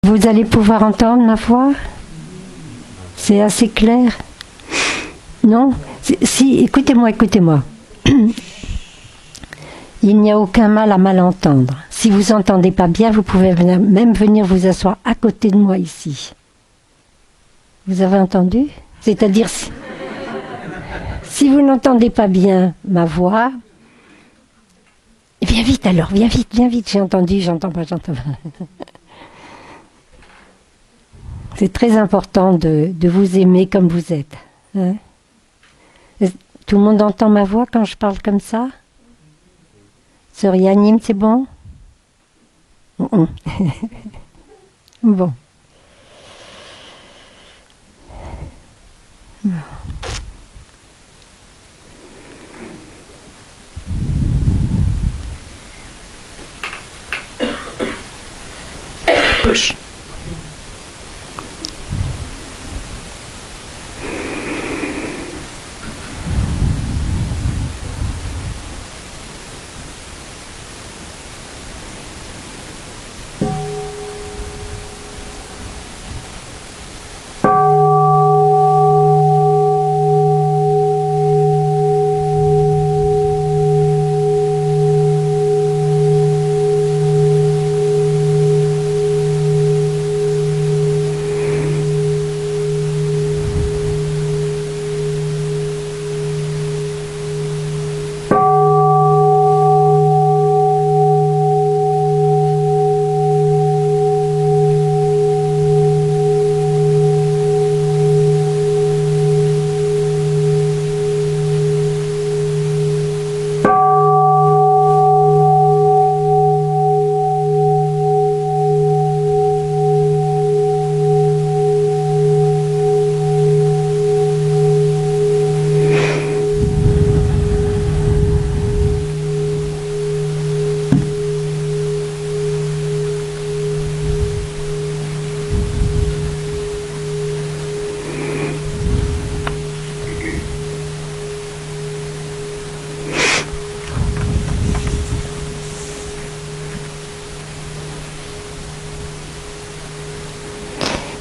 Vous allez pouvoir entendre ma voix? C'est assez clair? Non? Si, écoutez-moi, écoutez-moi. Il n'y a aucun mal à mal entendre. Si vous n'entendez pas bien, vous pouvez même venir vous asseoir à côté de moi ici. Vous avez entendu? C'est-à-dire, si vous n'entendez pas bien ma voix, viens vite alors, viens vite, j'ai entendu, j'entends pas. C'est très important de vous aimer comme vous êtes. Hein? Tout le monde entend ma voix quand je parle comme ça? Sœur Yannim, c'est bon? Bon. Push.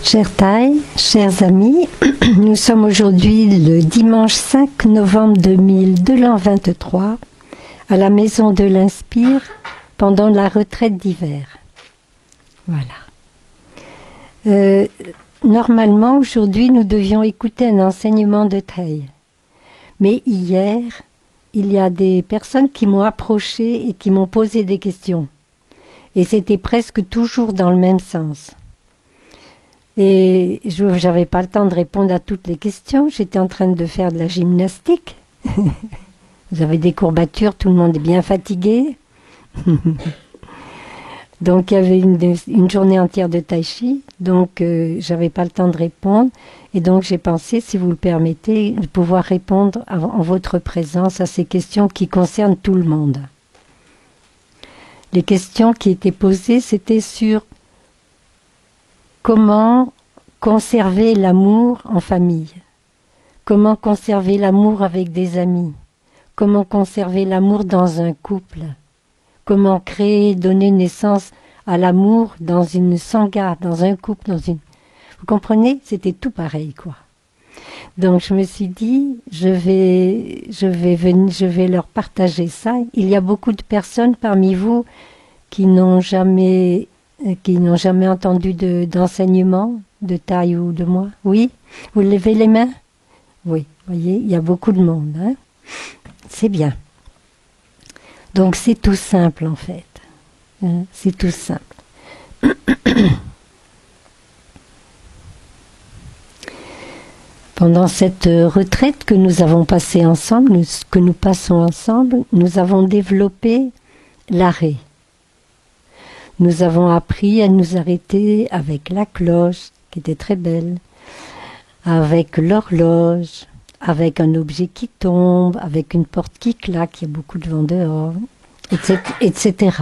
Chers Thaï, chers amis, nous sommes aujourd'hui le dimanche 5 novembre 2023 à la Maison de l'Inspire pendant la retraite d'hiver. Voilà. Normalement, aujourd'hui, nous devions écouter un enseignement de Thaï. Mais hier, il y a des personnes qui m'ont approché et qui m'ont posé des questions. Et c'était presque toujours dans le même sens. Et je n'avais pas le temps de répondre à toutes les questions. J'étais en train de faire de la gymnastique. J'avais des courbatures, tout le monde est bien fatigué. Donc il y avait une journée entière de tai chi. Donc j'avais pas le temps de répondre. Et donc j'ai pensé, si vous le permettez, de pouvoir répondre en votre présence à ces questions qui concernent tout le monde. Les questions qui étaient posées, c'était sur comment conserver l'amour en famille? Comment conserver l'amour avec des amis? Comment conserver l'amour dans un couple? Comment créer, donner naissance à l'amour dans une sangha, dans un couple, dans une... Vous comprenez? C'était tout pareil, quoi. Donc je me suis dit, je vais leur partager ça. Il y a beaucoup de personnes parmi vous qui n'ont jamais entendu d'enseignement de Thaï ou de moi. Oui? Vous levez les mains? Oui, vous voyez, il y a beaucoup de monde. Hein? C'est bien. Donc c'est tout simple en fait. Hein? C'est tout simple. Pendant cette retraite que nous avons passée ensemble, que nous passons ensemble, nous avons développé l'arrêt. Nous avons appris à nous arrêter avec la cloche, qui était très belle, avec l'horloge, avec un objet qui tombe, avec une porte qui claque, il y a beaucoup de vent dehors, etc.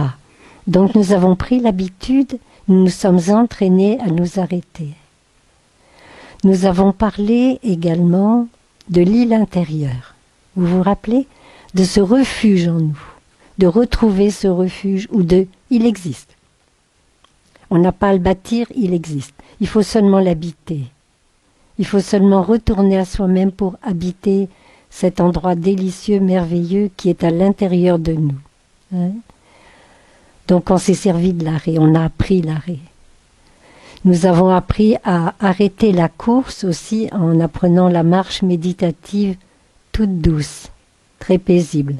Donc nous avons pris l'habitude, nous nous sommes entraînés à nous arrêter. Nous avons parlé également de l'île intérieure. Vous vous rappelez? De ce refuge en nous, de retrouver ce refuge, il existe. On n'a pas à le bâtir, il existe. Il faut seulement l'habiter. Il faut seulement retourner à soi-même pour habiter cet endroit délicieux, merveilleux qui est à l'intérieur de nous. Hein? Donc on s'est servi de l'arrêt, on a appris l'arrêt. Nous avons appris à arrêter la course aussi en apprenant la marche méditative toute douce, très paisible,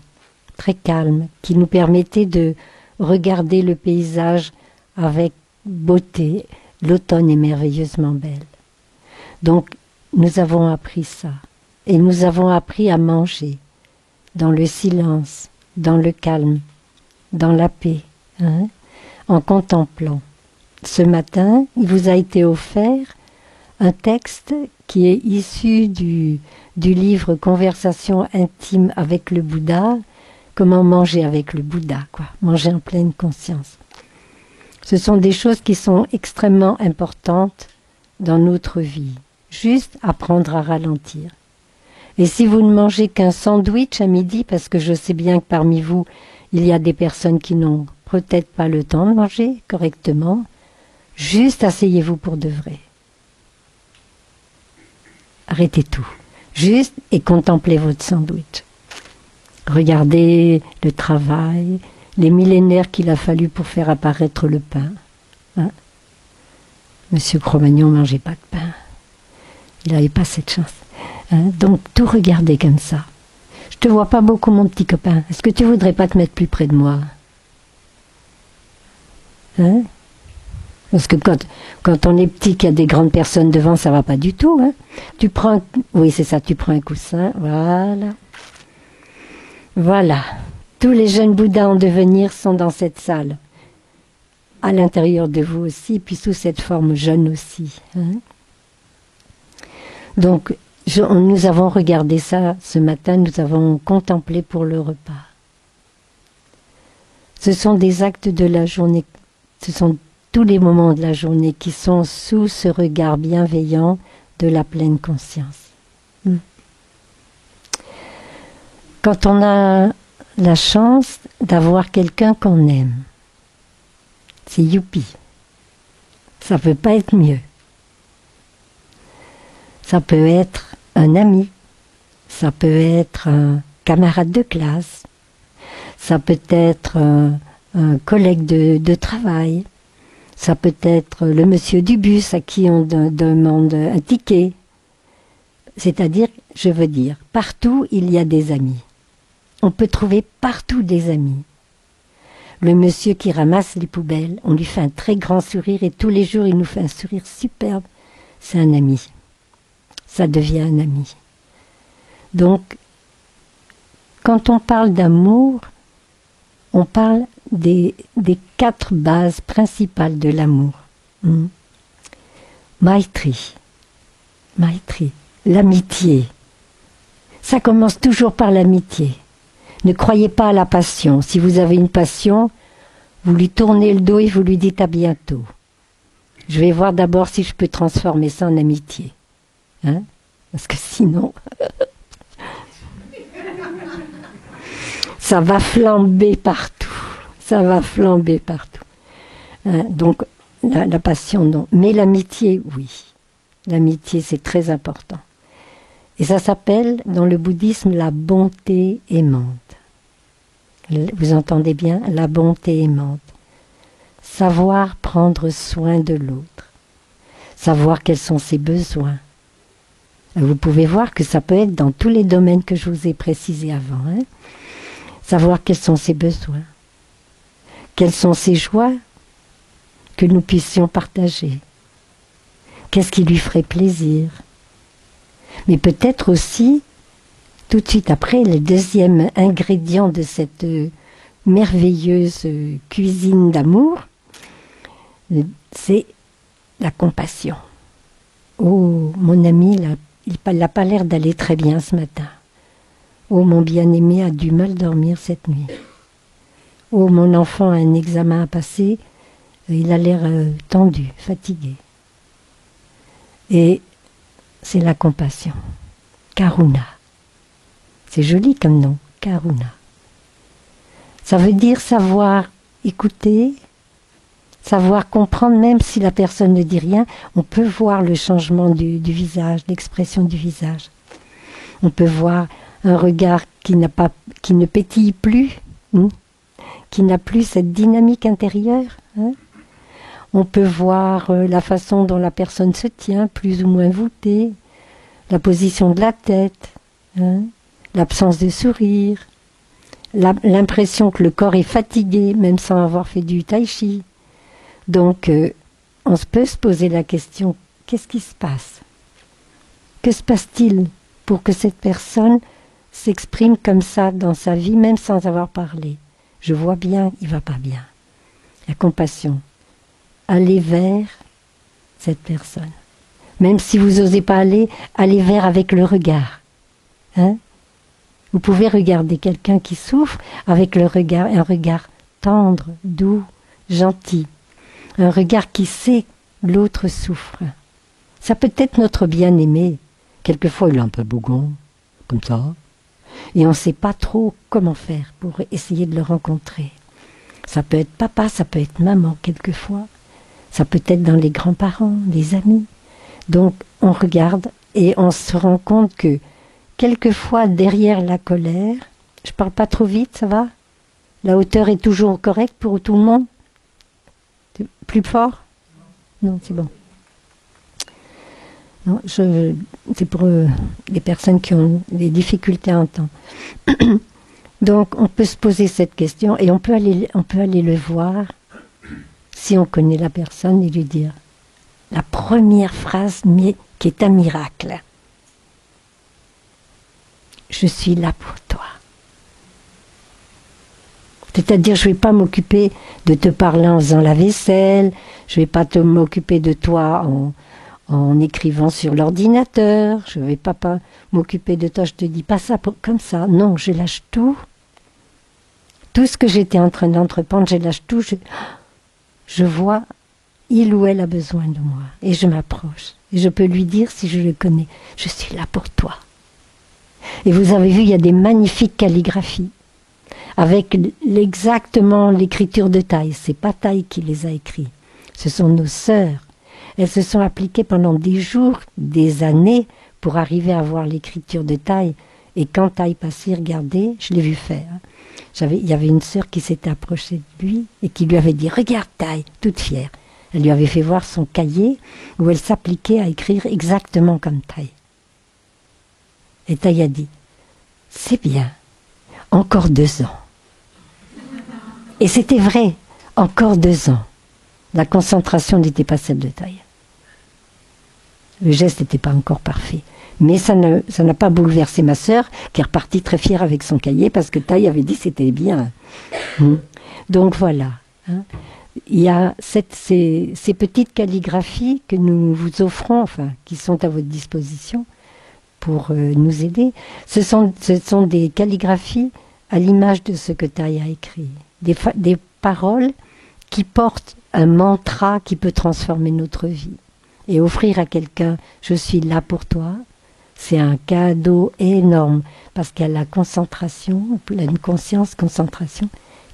très calme, qui nous permettait de regarder le paysage avec beauté. L'automne est merveilleusement belle. Donc nous avons appris ça. Et nous avons appris à manger dans le silence, dans le calme, dans la paix, hein, en contemplant. Ce matin, il vous a été offert un texte qui est issu du livre Conversation intime avec le Bouddha, comment manger avec le Bouddha, quoi, manger en pleine conscience. Ce sont des choses qui sont extrêmement importantes dans notre vie, juste apprendre à ralentir. Et si vous ne mangez qu'un sandwich à midi, parce que je sais bien que parmi vous, il y a des personnes qui n'ont peut-être pas le temps de manger correctement, juste asseyez-vous pour de vrai. Arrêtez tout. Juste et contemplez votre sandwich. Regardez le travail, les millénaires qu'il a fallu pour faire apparaître le pain. Hein? Monsieur Cro-Magnon ne mangeait pas de pain. Il n'avait pas cette chance. Hein? Donc tout regarder comme ça. Je te vois pas beaucoup, mon petit copain. Est-ce que tu voudrais pas te mettre plus près de moi? Hein? Parce que quand on est petit, qu'il y a des grandes personnes devant, ça va pas du tout. Hein? Tu prends, oui, c'est ça, tu prends un coussin, voilà. Voilà. Tous les jeunes Bouddhas en devenir sont dans cette salle. À l'intérieur de vous aussi, puis sous cette forme jeune aussi. Hein? Donc, nous avons regardé ça ce matin, nous avons contemplé pour le repas. Ce sont des actes de la journée, ce sont tous les moments de la journée qui sont sous ce regard bienveillant de la pleine conscience. Quand on a la chance d'avoir quelqu'un qu'on aime, c'est youpi. Ça peut pas être mieux. Ça peut être un ami, ça peut être un camarade de classe, ça peut être un collègue de travail, ça peut être le monsieur du bus à qui on demande un ticket. C'est-à-dire, je veux dire, partout il y a des amis. On peut trouver partout des amis. Le monsieur qui ramasse les poubelles, on lui fait un très grand sourire et tous les jours il nous fait un sourire superbe. C'est un ami. Ça devient un ami. Donc, quand on parle d'amour, on parle des 4 bases principales de l'amour. Maitri, l'amitié. Ça commence toujours par l'amitié. Ne croyez pas à la passion. Si vous avez une passion, vous lui tournez le dos et vous lui dites à bientôt. Je vais voir d'abord si je peux transformer ça en amitié. Hein? Parce que sinon, ça va flamber partout. Ça va flamber partout. Hein? Donc, la passion, non. Mais l'amitié, oui. L'amitié, c'est très important. Et ça s'appelle, dans le bouddhisme, la bonté aimante. Vous entendez bien? La bonté aimante. Savoir prendre soin de l'autre. Savoir quels sont ses besoins. Vous pouvez voir que ça peut être dans tous les domaines que je vous ai précisés avant. Hein? Savoir quels sont ses besoins. Quelles sont ses joies que nous puissions partager. Qu'est-ce qui lui ferait plaisir? Mais peut-être aussi, tout de suite après, le deuxième ingrédient de cette merveilleuse cuisine d'amour, c'est la compassion. Oh, mon ami, il n'a pas l'air d'aller très bien ce matin. Oh, mon bien-aimé a du mal dormir cette nuit. Oh, mon enfant a un examen à passer, il a l'air tendu, fatigué. Et c'est la compassion. Karuna. C'est joli comme nom, Karuna. Ça veut dire savoir écouter, Savoir comprendre, même si la personne ne dit rien, on peut voir le changement du visage, l'expression du visage. On peut voir un regard qui ne pétille plus, qui n'a plus cette dynamique intérieure. On peut voir la façon dont la personne se tient, plus ou moins voûtée, la position de la tête, l'absence de sourire, l'impression que le corps est fatigué, même sans avoir fait du tai chi. Donc, on peut se poser la question, qu'est-ce qui se passe? Que se passe-t-il pour que cette personne s'exprime comme ça dans sa vie, même sans avoir parlé? Je vois bien, il ne va pas bien. La compassion. Aller vers cette personne. Même si vous n'osez pas aller vers avec le regard. Vous pouvez regarder quelqu'un qui souffre avec le regard, un regard tendre, doux, gentil. Un regard qui sait que l'autre souffre. Ça peut être notre bien-aimé. Quelquefois, il est un peu bougon, comme ça. Et on ne sait pas trop comment faire pour essayer de le rencontrer. Ça peut être papa, ça peut être maman, quelquefois. Ça peut être dans les grands-parents, les amis. Donc, on regarde et on se rend compte que, quelquefois, derrière la colère, je parle pas trop vite, ça va? La hauteur est toujours correcte pour tout le monde? Plus fort? Non, c'est bon. Non, c'est pour les personnes qui ont des difficultés à entendre. Donc, on peut se poser cette question et on peut aller le voir si on connaît la personne et lui dire la première phrase qui est un miracle. Je suis là pour toi. C'est-à-dire, je ne vais pas m'occuper de te parler en faisant la vaisselle, je ne vais pas m'occuper de toi en écrivant sur l'ordinateur, je ne vais pas m'occuper de toi, je te dis pas ça comme ça. Non, je lâche tout. Tout ce que j'étais en train d'entreprendre, je lâche tout. Je vois, il ou elle a besoin de moi. Et je m'approche. Et je peux lui dire, si je le connais, je suis là pour toi. Et vous avez vu, il y a des magnifiques calligraphies. Avec exactement l'écriture de Taille. C'est pas Taille qui les a écrits. Ce sont nos sœurs. Elles se sont appliquées pendant des jours, des années, pour arriver à voir l'écriture de Taille. Et quand Taille passait, regardez, je l'ai vu faire. Il y avait une sœur qui s'était approchée de lui et qui lui avait dit « Regarde Taille », toute fière. Elle lui avait fait voir son cahier où elle s'appliquait à écrire exactement comme Taille. Et Taille a dit « C'est bien, encore 2 ans ». Et c'était vrai, encore 2 ans. La concentration n'était pas celle de Taille. Le geste n'était pas encore parfait. Mais ça n'a pas bouleversé ma sœur, qui est repartie très fière avec son cahier, parce que Taille avait dit c'était bien. Donc voilà. Il y a ces petites calligraphies que nous vous offrons, enfin, qui sont à votre disposition pour nous aider. Ce sont des calligraphies à l'image de ce que Taille a écrit. Des paroles qui portent un mantra qui peut transformer notre vie. Et offrir à quelqu'un « je suis là pour toi », c'est un cadeau énorme, parce qu'il y a la concentration, une conscience, concentration,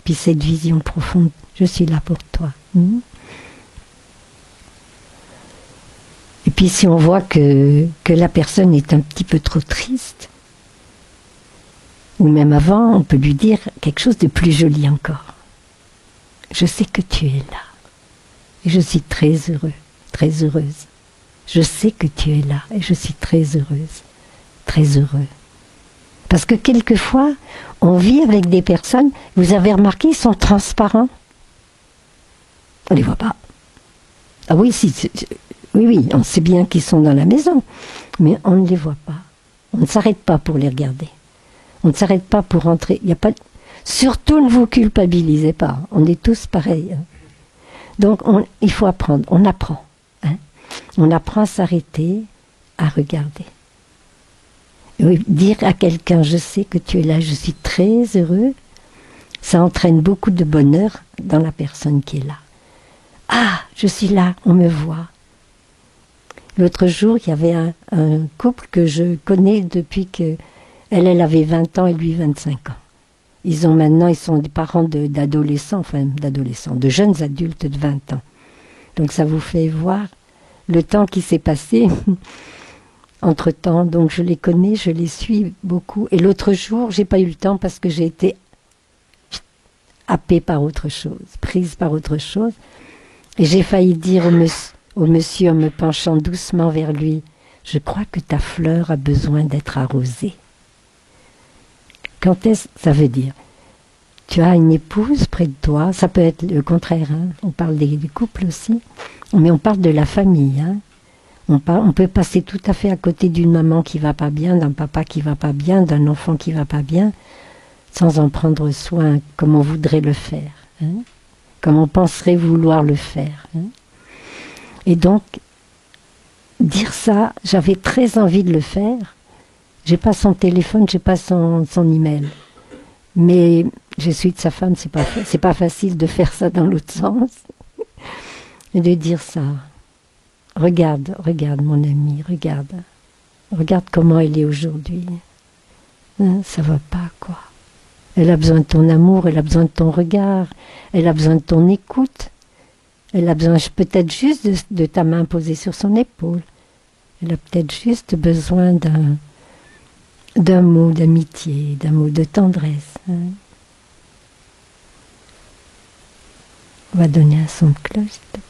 puis cette vision profonde « je suis là pour toi ». Et puis si on voit que la personne est un petit peu trop triste, ou même avant, on peut lui dire quelque chose de plus joli encore. Je sais que tu es là. Et je suis très heureux, très heureuse. Je sais que tu es là et je suis très heureuse, très heureux. Parce que quelquefois, on vit avec des personnes, vous avez remarqué, ils sont transparents. On ne les voit pas. Ah oui, oui, on sait bien qu'ils sont dans la maison, mais on ne les voit pas. On ne s'arrête pas pour les regarder. On ne s'arrête pas pour entrer. Il y a pas... Surtout ne vous culpabilisez pas. On est tous pareils. Donc il faut apprendre. On apprend. On apprend à s'arrêter, à regarder. Et dire à quelqu'un, je sais que tu es là, je suis très heureux, ça entraîne beaucoup de bonheur dans la personne qui est là. Ah, je suis là, on me voit. L'autre jour, il y avait un couple que je connais depuis que elle avait 20 ans et lui 25 ans. Maintenant, ils sont des parents d'adolescents, enfin d'adolescents, de jeunes adultes de 20 ans. Donc ça vous fait voir le temps qui s'est passé entre-temps. Donc je les connais, je les suis beaucoup. Et l'autre jour, j'ai pas eu le temps parce que j'ai été happée par autre chose, prise par autre chose. Et j'ai failli dire au monsieur en me penchant doucement vers lui, je crois que ta fleur a besoin d'être arrosée. Quand est-ce que ça veut dire? Tu as une épouse près de toi, ça peut être le contraire, hein. On parle des couples aussi, mais on parle de la famille. Hein. On peut passer tout à fait à côté d'une maman qui va pas bien, d'un papa qui va pas bien, d'un enfant qui va pas bien, sans en prendre soin comme on voudrait le faire, hein, comme on penserait vouloir le faire. Hein. Et donc, dire ça, j'avais très envie de le faire. J'ai pas son téléphone, j'ai pas son email. Mais je suis de sa femme, c'est pas facile de faire ça dans l'autre sens. Et de dire ça. Regarde mon ami, regarde. Regarde comment elle est aujourd'hui. Hein, ça va pas, quoi. Elle a besoin de ton amour, elle a besoin de ton regard, elle a besoin de ton écoute. Elle a besoin peut-être juste de ta main posée sur son épaule. Elle a peut-être juste besoin d'un mot d'amitié, d'un mot de tendresse. Hein. On va donner un son de cloche, s'il te plaît.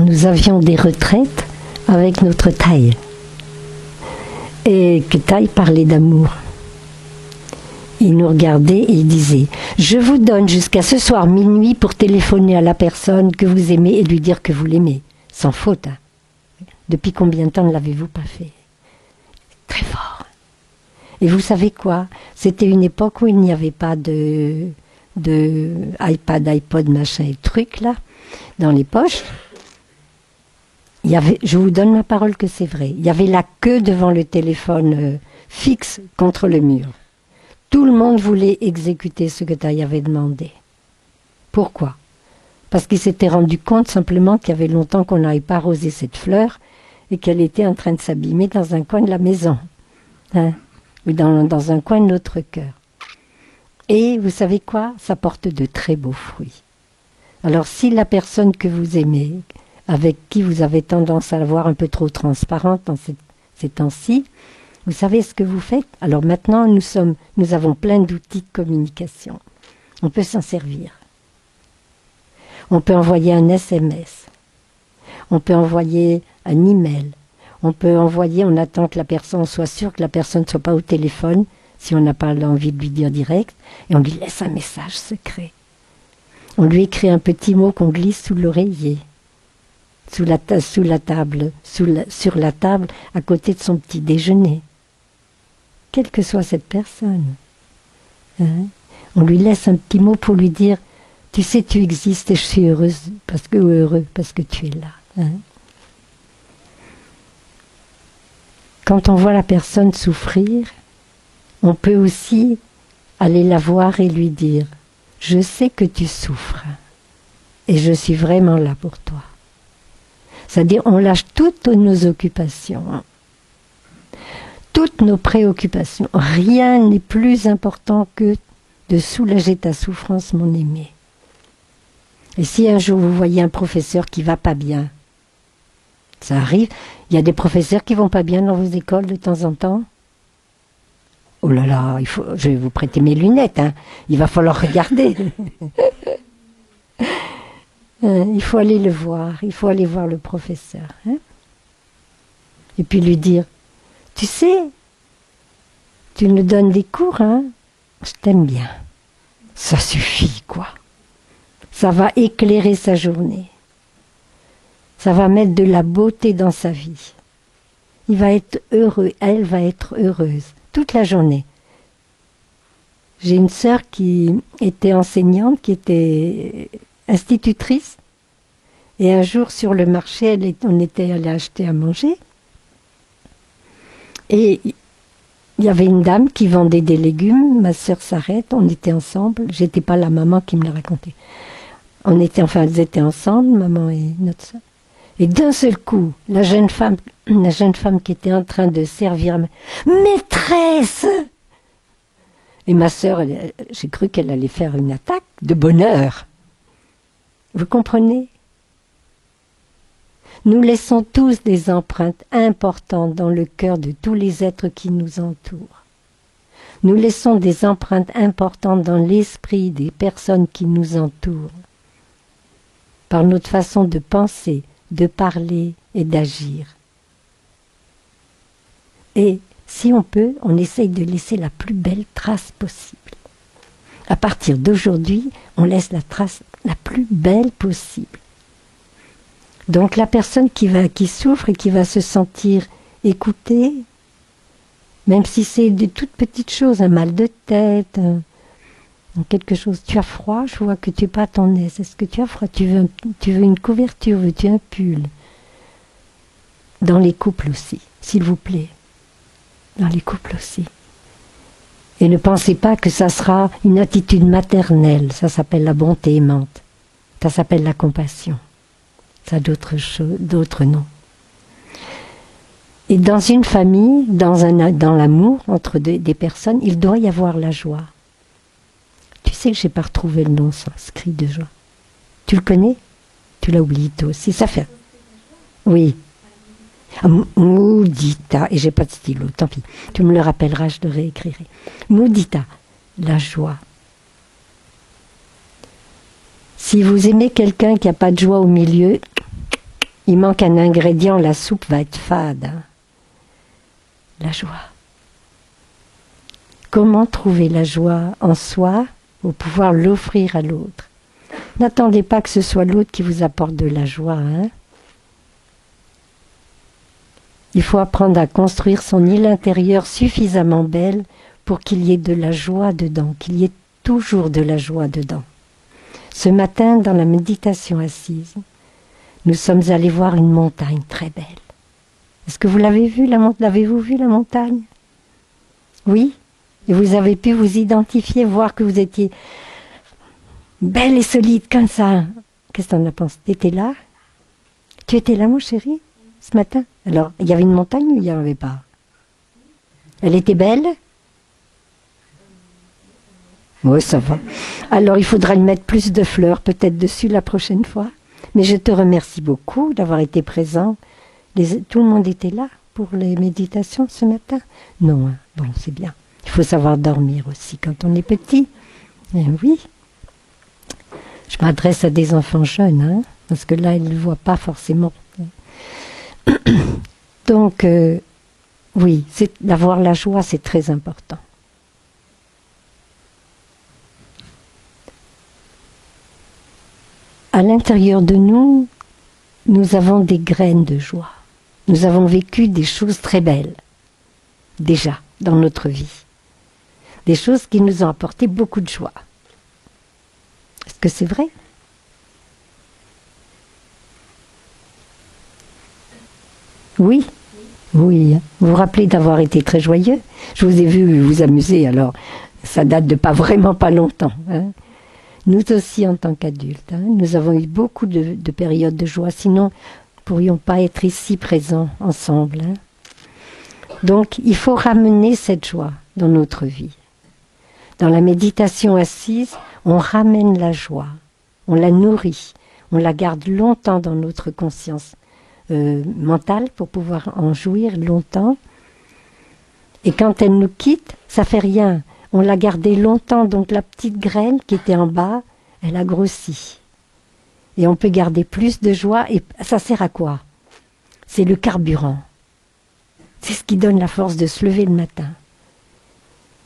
Nous avions des retraites avec notre Thaï. Et que Thaï parlait d'amour. Il nous regardait et il disait « Je vous donne jusqu'à ce soir minuit pour téléphoner à la personne que vous aimez et lui dire que vous l'aimez. Sans faute. Hein. Depuis combien de temps ne l'avez-vous pas fait ?» Très fort. Et vous savez quoi? C'était une époque où il n'y avait pas de iPad, iPod, machin et trucs là, dans les poches. Je vous donne ma parole que c'est vrai. Il y avait la queue devant le téléphone fixe contre le mur. Tout le monde voulait exécuter ce que Thaï avait demandé. Pourquoi? Parce qu'il s'était rendu compte simplement qu'il y avait longtemps qu'on n'avait pas arrosé cette fleur et qu'elle était en train de s'abîmer dans un coin de la maison. Hein, ou dans un coin de notre cœur. Et vous savez quoi? Ça porte de très beaux fruits. Alors si la personne que vous aimez, avec qui vous avez tendance à la voir un peu trop transparente dans ces temps-ci, vous savez ce que vous faites? Alors maintenant, nous avons plein d'outils de communication. On peut s'en servir. On peut envoyer un SMS. On peut envoyer un email. On attend que la personne soit sûre que la personne ne soit pas au téléphone, si on n'a pas envie de lui dire direct, et on lui laisse un message secret. On lui écrit un petit mot qu'on glisse sous l'oreiller. Sur la table, à côté de son petit déjeuner. Quelle que soit cette personne. Hein? On lui laisse un petit mot pour lui dire « Tu sais, tu existes et je suis heureux parce que tu es là. Hein » Quand on voit la personne souffrir, on peut aussi aller la voir et lui dire « Je sais que tu souffres et je suis vraiment là pour toi. » C'est-à-dire, on lâche toutes nos occupations, toutes nos préoccupations. Rien n'est plus important que de soulager ta souffrance, mon aimé. Et si un jour vous voyez un professeur qui va pas bien, ça arrive, il y a des professeurs qui vont pas bien dans vos écoles de temps en temps. Oh là là, je vais vous prêter mes lunettes, hein. Il va falloir regarder. Il faut aller le voir, il faut aller voir le professeur. Hein? Et puis lui dire, tu sais, tu nous donnes des cours, hein? Je t'aime bien. Ça suffit, quoi. Ça va éclairer sa journée. Ça va mettre de la beauté dans sa vie. il va être heureux, elle va être heureuse, toute la journée. J'ai une sœur qui était enseignante, qui était institutrice, et un jour sur le marché, on était allé acheter à manger, et il y avait une dame qui vendait des légumes, ma sœur s'arrête, on était ensemble, j'étais pas la maman qui me l'a raconté. Elles étaient ensemble, maman et notre sœur. Et d'un seul coup, la jeune femme qui était en train de servir, maîtresse! Et ma sœur, j'ai cru qu'elle allait faire une attaque de bonheur. Vous comprenez? Nous laissons tous des empreintes importantes dans le cœur de tous les êtres qui nous entourent. Nous laissons des empreintes importantes dans l'esprit des personnes qui nous entourent, par notre façon de penser, de parler et d'agir. Et si on peut, on essaye de laisser la plus belle trace possible. À partir d'aujourd'hui, on laisse la trace la plus belle possible. Donc la personne qui souffre et qui va se sentir écoutée, même si c'est de toutes petites choses, un mal de tête, quelque chose, tu as froid, je vois que tu n'es pas à ton aise, est-ce que tu as froid, tu veux une couverture, veux-tu un pull? Dans les couples aussi, s'il vous plaît, dans les couples aussi. Et ne pensez pas que ça sera une attitude maternelle, ça s'appelle la bonté aimante, ça s'appelle la compassion. Ça a d'autres noms. Et dans une famille, dans l'amour entre des personnes, il doit y avoir la joie. Tu sais que je n'ai pas retrouvé le nom sanskrit de joie. Tu le connais? Tu l'as oublié toi aussi. Ça fait. Oui. Mudita. Et j'ai pas de stylo, tant pis. Tu me le rappelleras, je le réécrirai. Mudita, la joie. Si vous aimez quelqu'un qui n'a pas de joie au milieu, il manque un ingrédient, la soupe va être fade. Hein. La joie. Comment trouver la joie en soi pour pouvoir l'offrir à l'autre? N'attendez pas que ce soit l'autre qui vous apporte de la joie. Hein. Il faut apprendre à construire son île intérieure suffisamment belle pour qu'il y ait de la joie dedans, qu'il y ait toujours de la joie dedans. Ce matin, dans la méditation assise, nous sommes allés voir une montagne très belle. Est-ce que vous l'avez vue, l'avez-vous vue, la montagne? Oui? Et vous avez pu vous identifier, voir que vous étiez belle et solide comme ça. Qu'est-ce que tu en as pensé? Tu étais là? Tu étais là, mon chéri, ce matin? Alors, il y avait une montagne ou il n'y en avait pas? Elle était belle? Oui, ça va. Alors, il faudra lui mettre plus de fleurs, peut-être dessus la prochaine fois. Mais je te remercie beaucoup d'avoir été présent. Tout le monde était là pour les méditations ce matin? Non, hein. Bon, c'est bien. Il faut savoir dormir aussi quand on est petit. Eh oui. Je m'adresse à des enfants jeunes, hein, parce que là, ils ne le voient pas forcément. Donc, oui, d'avoir la joie, c'est très important. À l'intérieur de nous, nous avons des graines de joie. Nous avons vécu des choses très belles, déjà, dans notre vie. Des choses qui nous ont apporté beaucoup de joie. Est-ce que c'est vrai? Oui. Oui. Vous vous rappelez d'avoir été très joyeux? Je vous ai vu vous amuser, alors ça date de vraiment pas longtemps. Hein. Nous aussi, en tant qu'adultes, hein, nous avons eu beaucoup de périodes de joie, sinon nous ne pourrions pas être ici présents ensemble. Hein. Donc, il faut ramener cette joie dans notre vie. Dans la méditation assise, on ramène la joie, on la nourrit, on la garde longtemps dans notre conscience mentale pour pouvoir en jouir longtemps. Et quand elle nous quitte, ça fait rien. On l'a gardée longtemps, donc la petite graine qui était en bas, elle a grossi. Et on peut garder plus de joie, et ça sert à quoi? C'est le carburant. C'est ce qui donne la force de se lever le matin.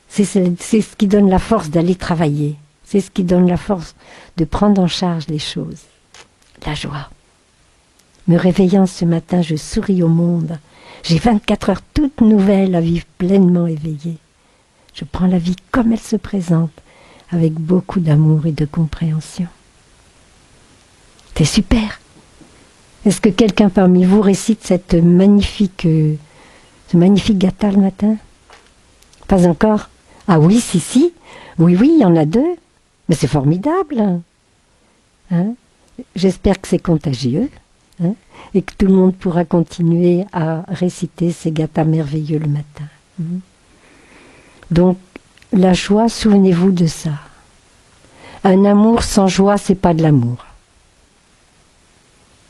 C'est ce qui donne la force d'aller travailler. C'est ce qui donne la force de prendre en charge les choses. La joie. Me réveillant ce matin, je souris au monde. J'ai 24 heures toutes nouvelles à vivre pleinement éveillée. Je prends la vie comme elle se présente, avec beaucoup d'amour et de compréhension. C'est super. Est-ce que quelqu'un parmi vous récite ce magnifique gatha le matin? Pas encore? Ah oui, si. Oui, il y en a deux. Mais c'est formidable. Hein? J'espère que c'est contagieux. Hein? Et que tout le monde pourra continuer à réciter ces gathas merveilleux le matin. Donc, la joie, souvenez-vous de ça. Un amour sans joie, c'est pas de l'amour.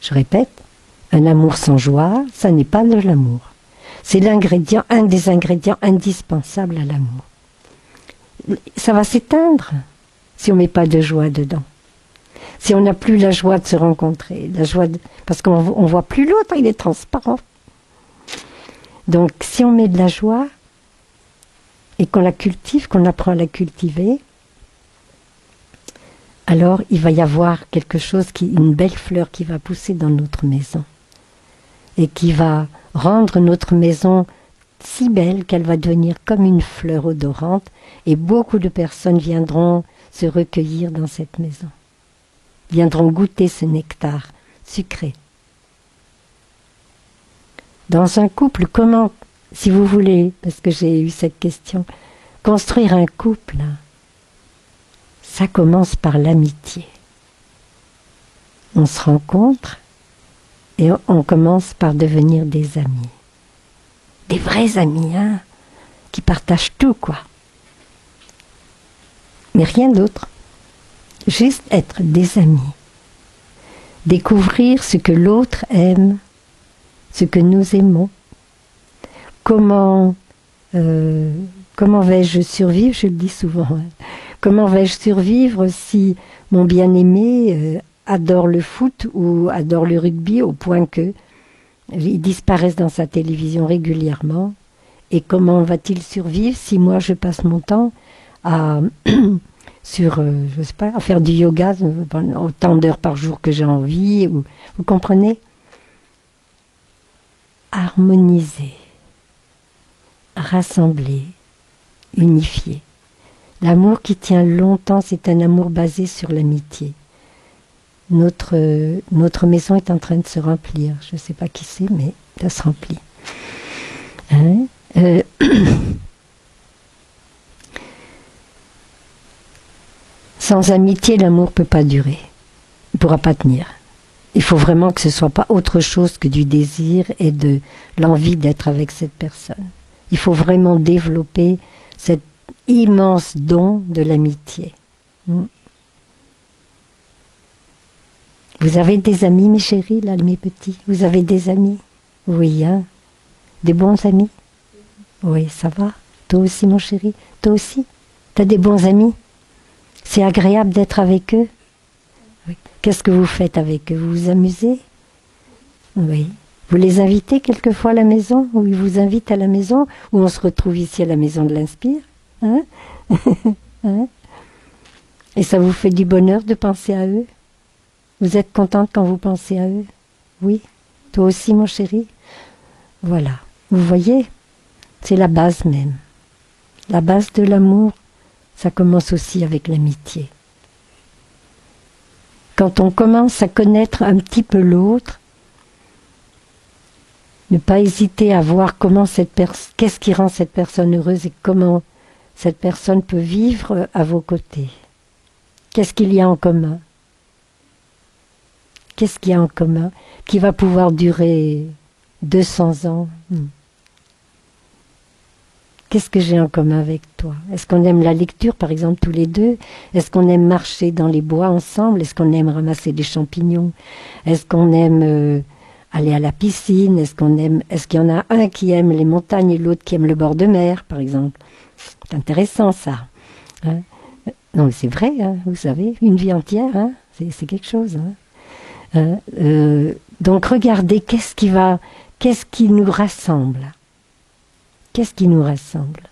Je répète, un amour sans joie, ça n'est pas de l'amour. C'est l'ingrédient, un des ingrédients indispensables à l'amour. Ça va s'éteindre si on ne met pas de joie dedans. Si on n'a plus la joie de se rencontrer, parce qu'on ne voit plus l'autre, il est transparent. Donc si on met de la joie et qu'on la cultive, qu'on apprend à la cultiver, alors il va y avoir quelque chose, une belle fleur qui va pousser dans notre maison et qui va rendre notre maison si belle qu'elle va devenir comme une fleur odorante et beaucoup de personnes viendront se recueillir dans cette maison, viendront goûter ce nectar sucré. Dans un couple, comment, si vous voulez, parce que j'ai eu cette question, construire un couple, ça commence par l'amitié. On se rencontre et on commence par devenir des amis. Des vrais amis, hein, qui partagent tout, quoi. Mais rien d'autre. Juste être des amis. Découvrir ce que l'autre aime, ce que nous aimons. Comment vais-je survivre? Je le dis souvent. Hein. Comment vais-je survivre si mon bien-aimé adore le foot ou adore le rugby au point que il disparaisse dans sa télévision régulièrement? Et comment va-t-il survivre si moi je passe mon temps à je sais pas, à faire du yoga autant d'heures par jour que j'ai envie? Vous comprenez? Harmoniser, rassembler, unifier. L'amour qui tient longtemps, c'est un amour basé sur l'amitié. Notre maison est en train de se remplir. Je ne sais pas qui c'est, mais elle se remplit. Hein? Sans amitié, l'amour ne peut pas durer. Il ne pourra pas tenir. Il faut vraiment que ce ne soit pas autre chose que du désir et de l'envie d'être avec cette personne. Il faut vraiment développer cet immense don de l'amitié. Vous avez des amis, mes chéris, là, mes petits? Vous avez des amis? Oui, hein? Des bons amis? Oui, ça va? Toi aussi, mon chéri? Toi aussi? T'as des bons amis? C'est agréable d'être avec eux? Oui. Qu'est-ce que vous faites avec eux? Vous vous amusez? Oui. Vous les invitez quelquefois à la maison? Ou ils vous invitent à la maison? Ou on se retrouve ici à la maison de l'Inspire? Hein? Hein? Et ça vous fait du bonheur de penser à eux? Vous êtes contente quand vous pensez à eux? Oui? Toi aussi, mon chéri? Voilà. Vous voyez? C'est la base même. La base de l'amour, ça commence aussi avec l'amitié. Quand on commence à connaître un petit peu l'autre, ne pas hésiter à voir qu'est-ce qui rend cette personne heureuse et comment cette personne peut vivre à vos côtés. Qu'est-ce qu'il y a en commun? Qu'est-ce qu'il y a en commun qui va pouvoir durer 200 ans? Qu'est-ce que j'ai en commun avec toi? Est-ce qu'on aime la lecture, par exemple, tous les deux? Est-ce qu'on aime marcher dans les bois ensemble? Est-ce qu'on aime ramasser des champignons? Est-ce qu'on aime aller à la piscine? Est-ce qu'il y en a un qui aime les montagnes et l'autre qui aime le bord de mer, par exemple? C'est intéressant, ça. Hein? Non, mais c'est vrai, hein, vous savez, une vie entière, hein, c'est quelque chose. Hein. Donc, regardez, qu'est-ce qui nous rassemble? Qu'est-ce qui nous rassemble?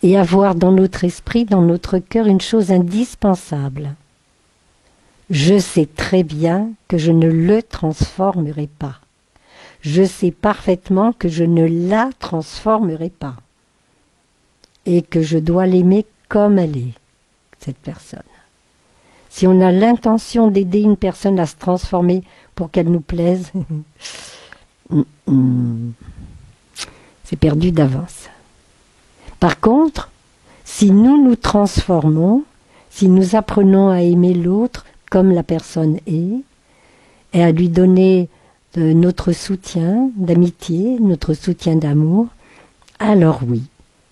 Et avoir dans notre esprit, dans notre cœur, une chose indispensable. Je sais très bien que je ne le transformerai pas. Je sais parfaitement que je ne la transformerai pas. Et que je dois l'aimer comme elle est, cette personne. Si on a l'intention d'aider une personne à se transformer pour qu'elle nous plaise, c'est perdu d'avance. Par contre, si nous nous transformons, si nous apprenons à aimer l'autre comme la personne est, et à lui donner notre soutien d'amitié, notre soutien d'amour, alors oui,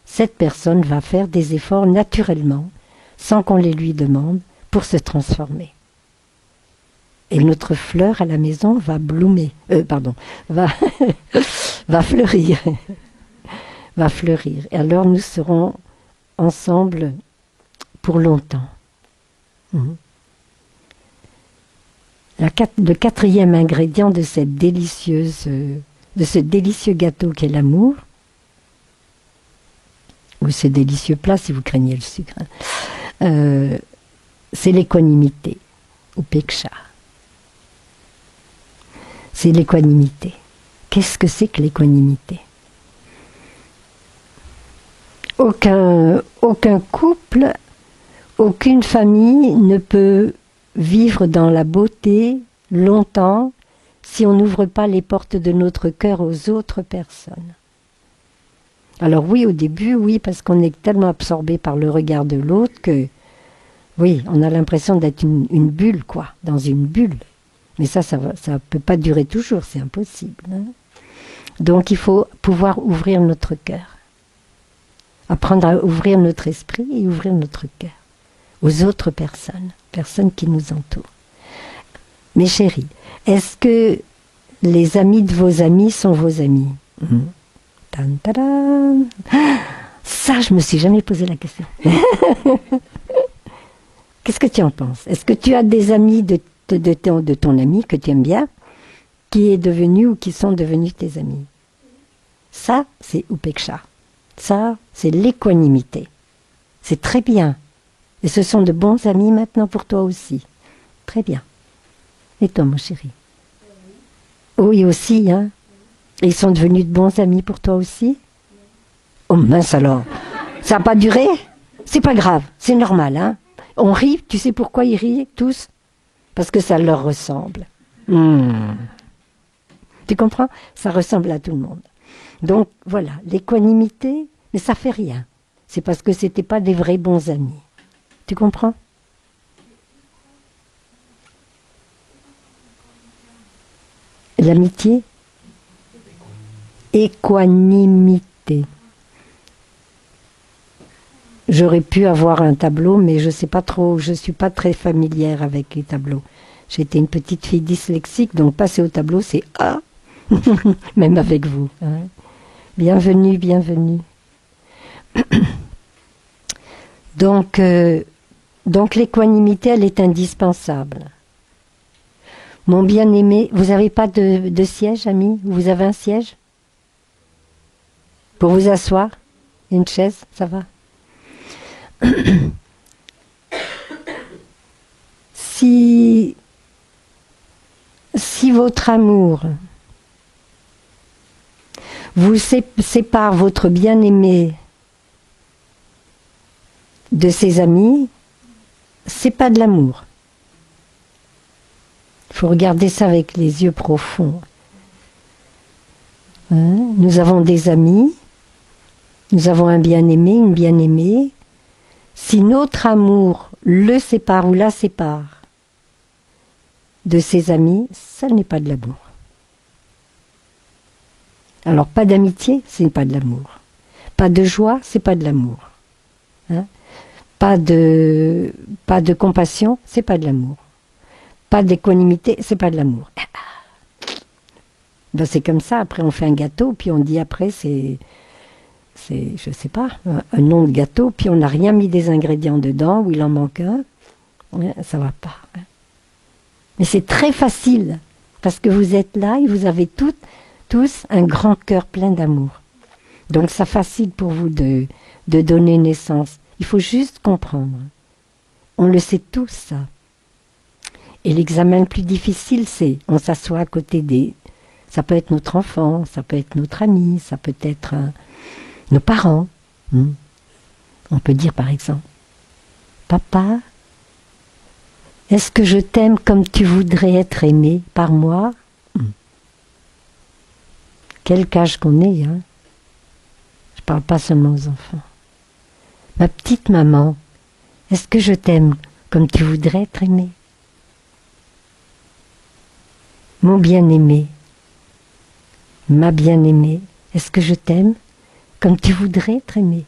cette personne va faire des efforts naturellement, sans qu'on les lui demande, pour se transformer. Et notre fleur à la maison va bloomer, va, va fleurir. Va fleurir. Et alors nous serons ensemble pour longtemps. Le quatrième ingrédient de ce délicieux gâteau qu'est l'amour, ou ce délicieux plat si vous craignez le sucre, c'est l'équanimité, ou peksha. C'est l'équanimité. Qu'est-ce que c'est que l'équanimité? Aucun couple, aucune famille ne peut vivre dans la beauté longtemps si on n'ouvre pas les portes de notre cœur aux autres personnes. Alors oui, au début, oui, parce qu'on est tellement absorbé par le regard de l'autre que, oui, on a l'impression d'être une bulle, quoi, dans une bulle. Mais ça peut pas durer toujours, c'est impossible. Hein. Donc il faut pouvoir ouvrir notre cœur. Apprendre à ouvrir notre esprit et ouvrir notre cœur aux autres personnes qui nous entourent. Mes chéris, est-ce que les amis de vos amis sont vos amis? Ça, je me suis jamais posé la question. Qu'est-ce que tu en penses? Est-ce que tu as des amis de ton ami que tu aimes bien, qui est devenu ou qui sont devenus tes amis? Ça, c'est upeksha. Ça, c'est l'équanimité. C'est très bien. Et ce sont de bons amis maintenant pour toi aussi. Très bien. Et toi, mon chéri? Oui, aussi, hein. Et ils sont devenus de bons amis pour toi aussi? Oh mince alors. Ça n'a pas duré? C'est pas grave, c'est normal, hein. On rit, tu sais pourquoi ils rient tous? Parce que ça leur ressemble. Tu comprends? Ça ressemble à tout le monde. Donc voilà, l'équanimité, mais ça fait rien. C'est parce que c'était pas des vrais bons amis. Tu comprends? L'amitié? Équanimité. J'aurais pu avoir un tableau, mais je sais pas trop, je suis pas très familière avec les tableaux. J'étais une petite fille dyslexique, donc passer au tableau, c'est A, même avec vous. Hein. Bienvenue, bienvenue. Donc l'équanimité, elle est indispensable. Mon bien-aimé, vous n'avez pas de siège, ami? Vous avez un siège? Pour vous asseoir? Une chaise, ça va? Si votre amour vous sépare votre bien-aimé de ses amis, c'est pas de l'amour. Il faut regarder ça avec les yeux profonds. Hein? Nous avons des amis, nous avons un bien-aimé, une bien-aimée. Si notre amour le sépare ou la sépare de ses amis, ça n'est pas de l'amour. Alors pas d'amitié, ce n'est pas de l'amour. Pas de joie, c'est pas de l'amour. Hein? Pas de compassion, c'est pas de l'amour. Pas d'équanimité, c'est pas de l'amour. Ben c'est comme ça, après on fait un gâteau, puis on dit après c'est, je sais pas, un nom de gâteau, puis on n'a rien mis des ingrédients dedans, ou il en manque un, ça va pas. Hein. Mais c'est très facile, parce que vous êtes là et vous avez tous un grand cœur plein d'amour. Donc ça facile pour vous de donner naissance. Il faut juste comprendre. On le sait tous, ça. Et l'examen le plus difficile, c'est on s'assoit à côté des... Ça peut être notre enfant, ça peut être notre ami, ça peut être nos parents. On peut dire par exemple, papa, est-ce que je t'aime comme tu voudrais être aimé par moi? Quel âge qu'on est, hein? Je parle pas seulement aux enfants. Ma petite maman, est-ce que je t'aime comme tu voudrais être aimé? Mon bien-aimé, ma bien-aimée, est-ce que je t'aime comme tu voudrais être aimé?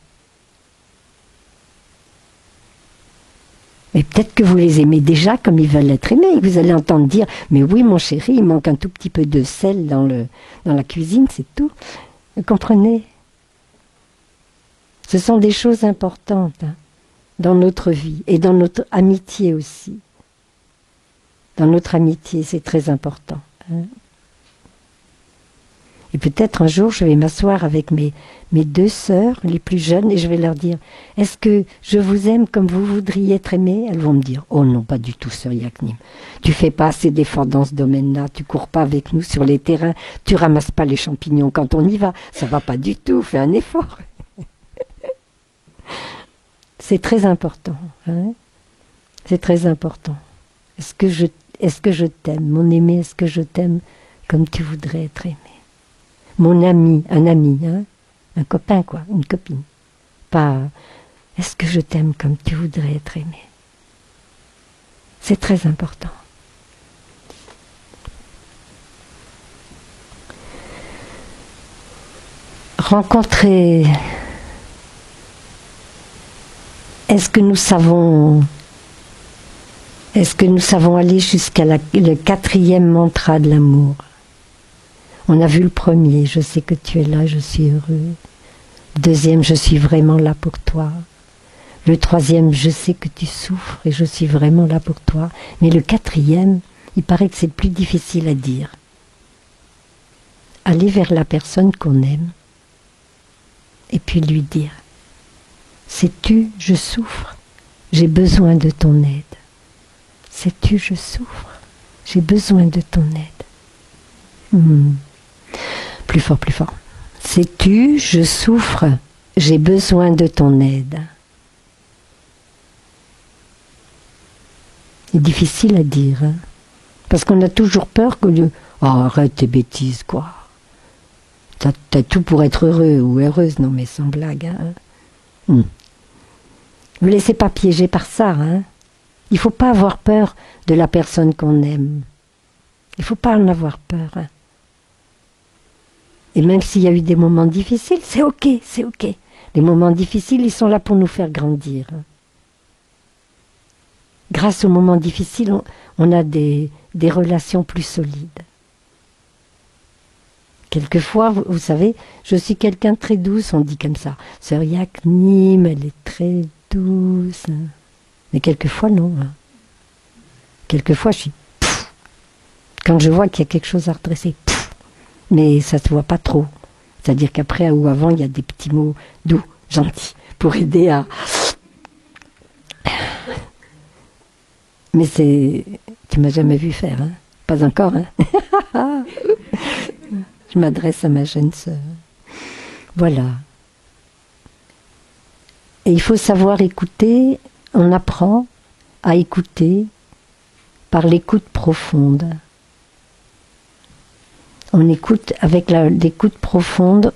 Et peut-être que vous les aimez déjà comme ils veulent être aimés. Et vous allez entendre dire, mais oui mon chéri, il manque un tout petit peu de sel dans la cuisine, c'est tout. Vous comprenez? Ce sont des choses importantes hein, dans notre vie et dans notre amitié aussi. Dans notre amitié, c'est très important. Hein. Et peut-être un jour, je vais m'asseoir avec mes deux sœurs, les plus jeunes, et je vais leur dire, est-ce que je vous aime comme vous voudriez être aimé? Elles vont me dire, oh non, pas du tout, sœur Yaknim. Tu fais pas assez d'efforts dans ce domaine-là, tu cours pas avec nous sur les terrains, tu ramasses pas les champignons quand on y va, ça va pas du tout, fais un effort. C'est très important. Hein, c'est très important. Est-ce que je t'aime, mon aimé, est-ce que je t'aime comme tu voudrais être aimé? Mon ami, un ami, hein, un copain quoi, une copine. Pas est-ce que je t'aime comme tu voudrais être aimé? C'est très important. Rencontrer. Est-ce que nous savons aller jusqu'à le 4e mantra de l'amour? On a vu le premier, je sais que tu es là, je suis heureux. Le 2e, je suis vraiment là pour toi. Le 3e, je sais que tu souffres et je suis vraiment là pour toi. Mais le 4e, il paraît que c'est le plus difficile à dire. Aller vers la personne qu'on aime et puis lui dire, sais-tu, je souffre, j'ai besoin de ton aide. Sais-tu, je souffre, j'ai besoin de ton aide. Plus fort, plus fort. Sais-tu, je souffre, j'ai besoin de ton aide. C'est difficile à dire, hein, parce qu'on a toujours peur que... Oh, arrête tes bêtises, quoi. T'as tout pour être heureux ou heureuse, non mais sans blague. Hein. Vous laissez pas piéger par ça. Hein. Il ne faut pas avoir peur de la personne qu'on aime. Il ne faut pas en avoir peur. Hein. Et même s'il y a eu des moments difficiles, c'est ok, c'est ok. Les moments difficiles, ils sont là pour nous faire grandir. Hein. Grâce aux moments difficiles, on a des relations plus solides. Quelquefois, vous savez, je suis quelqu'un de très douce, on dit comme ça. Sœur Yaknim, elle est très douce. Hein. Mais quelquefois, non. Hein. Quelquefois, je suis... Pff, quand je vois qu'il y a quelque chose à redresser, pff, mais ça se voit pas trop. C'est-à-dire qu'après ou avant, il y a des petits mots doux, gentils, pour aider à... Mais c'est... Tu m'as jamais vu faire, hein? Pas encore, hein? Je m'adresse à ma jeune sœur. Voilà. Et il faut savoir écouter, on apprend à écouter par l'écoute profonde. On écoute avec l'écoute profonde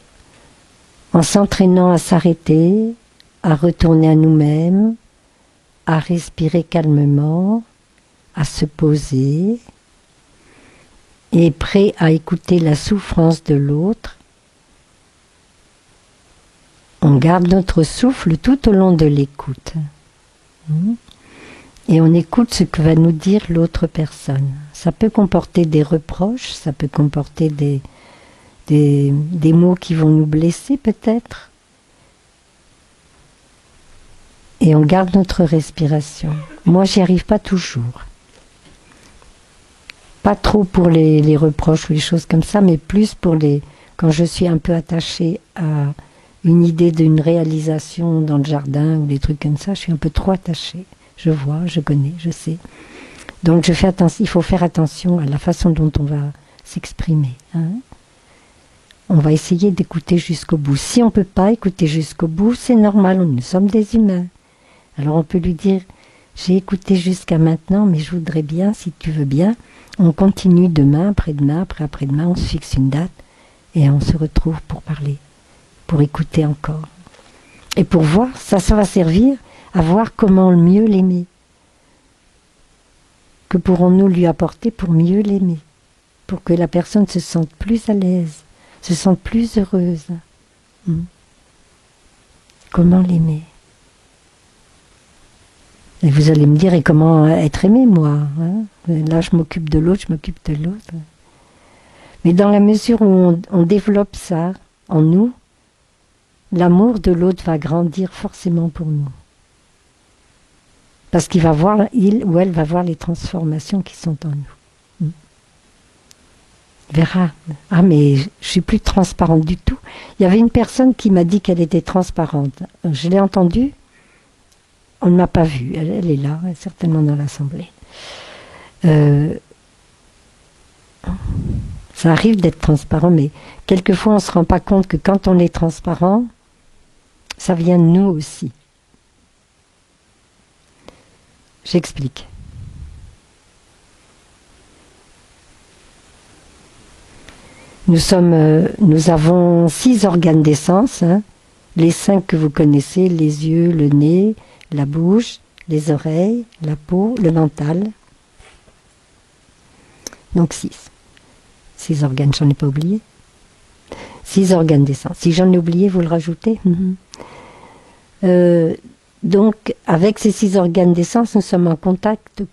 en s'entraînant à s'arrêter, à retourner à nous-mêmes, à respirer calmement, à se poser, et prêt à écouter la souffrance de l'autre. On garde notre souffle tout au long de l'écoute. Et on écoute ce que va nous dire l'autre personne. Ça peut comporter des reproches, ça peut comporter des mots qui vont nous blesser peut-être. Et on garde notre respiration. Moi, j'y arrive pas toujours. Pas trop pour les reproches ou les choses comme ça, mais plus pour quand je suis un peu attachée à une idée d'une réalisation dans le jardin ou des trucs comme ça, je suis un peu trop attachée. Je vois, je connais, je sais. Donc je fais attention, il faut faire attention à la façon dont on va s'exprimer. Hein. On va essayer d'écouter jusqu'au bout. Si on ne peut pas écouter jusqu'au bout, c'est normal, nous sommes des humains. Alors on peut lui dire, j'ai écouté jusqu'à maintenant, mais je voudrais bien, si tu veux bien, on continue demain, après-demain, après-demain, on se fixe une date et on se retrouve pour parler, pour écouter encore. Et pour voir, ça va servir à voir comment mieux l'aimer. Que pourrons-nous lui apporter pour mieux l'aimer, pour que la personne se sente plus à l'aise, se sente plus heureuse. Comment l'aimer? Et vous allez me dire, et comment être aimé, moi hein? Là, je m'occupe de l'autre, je m'occupe de l'autre. Mais dans la mesure où on développe ça en nous, l'amour de l'autre va grandir forcément pour nous. Parce qu'il va voir, il ou elle va voir les transformations qui sont en nous. Il verra. Ah, mais je suis plus transparente du tout. Il y avait une personne qui m'a dit qu'elle était transparente. Je l'ai entendue. On ne m'a pas vue. Elle est là, elle est certainement dans l'assemblée. Ça arrive d'être transparent, mais quelquefois on ne se rend pas compte que quand on est transparent, ça vient de nous aussi. J'explique. Nous avons 6 organes d'essence, hein, les 5 que vous connaissez, les yeux, le nez, la bouche, les oreilles, la peau, le mental. Donc 6. 6 organes, j'en ai pas oublié. 6 organes d'essence. Si j'en ai oublié, vous le rajoutez. Donc, avec ces 6 organes d'essence, nous sommes en contact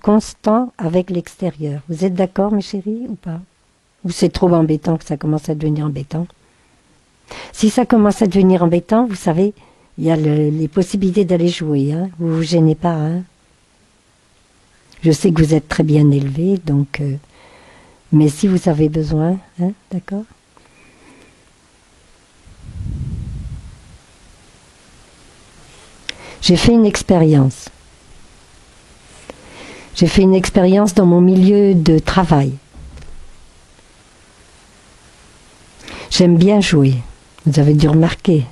constant avec l'extérieur. Vous êtes d'accord, mes chéris, ou pas? Ou c'est trop embêtant que ça commence à devenir embêtant? Si ça commence à devenir embêtant, vous savez, il y a les possibilités d'aller jouer. Hein. Vous vous gênez pas. Hein. Je sais que vous êtes très bien élevés, donc... mais si vous avez besoin, hein, d'accord? J'ai fait une expérience. J'ai fait une expérience dans mon milieu de travail. J'aime bien jouer. Vous avez dû remarquer.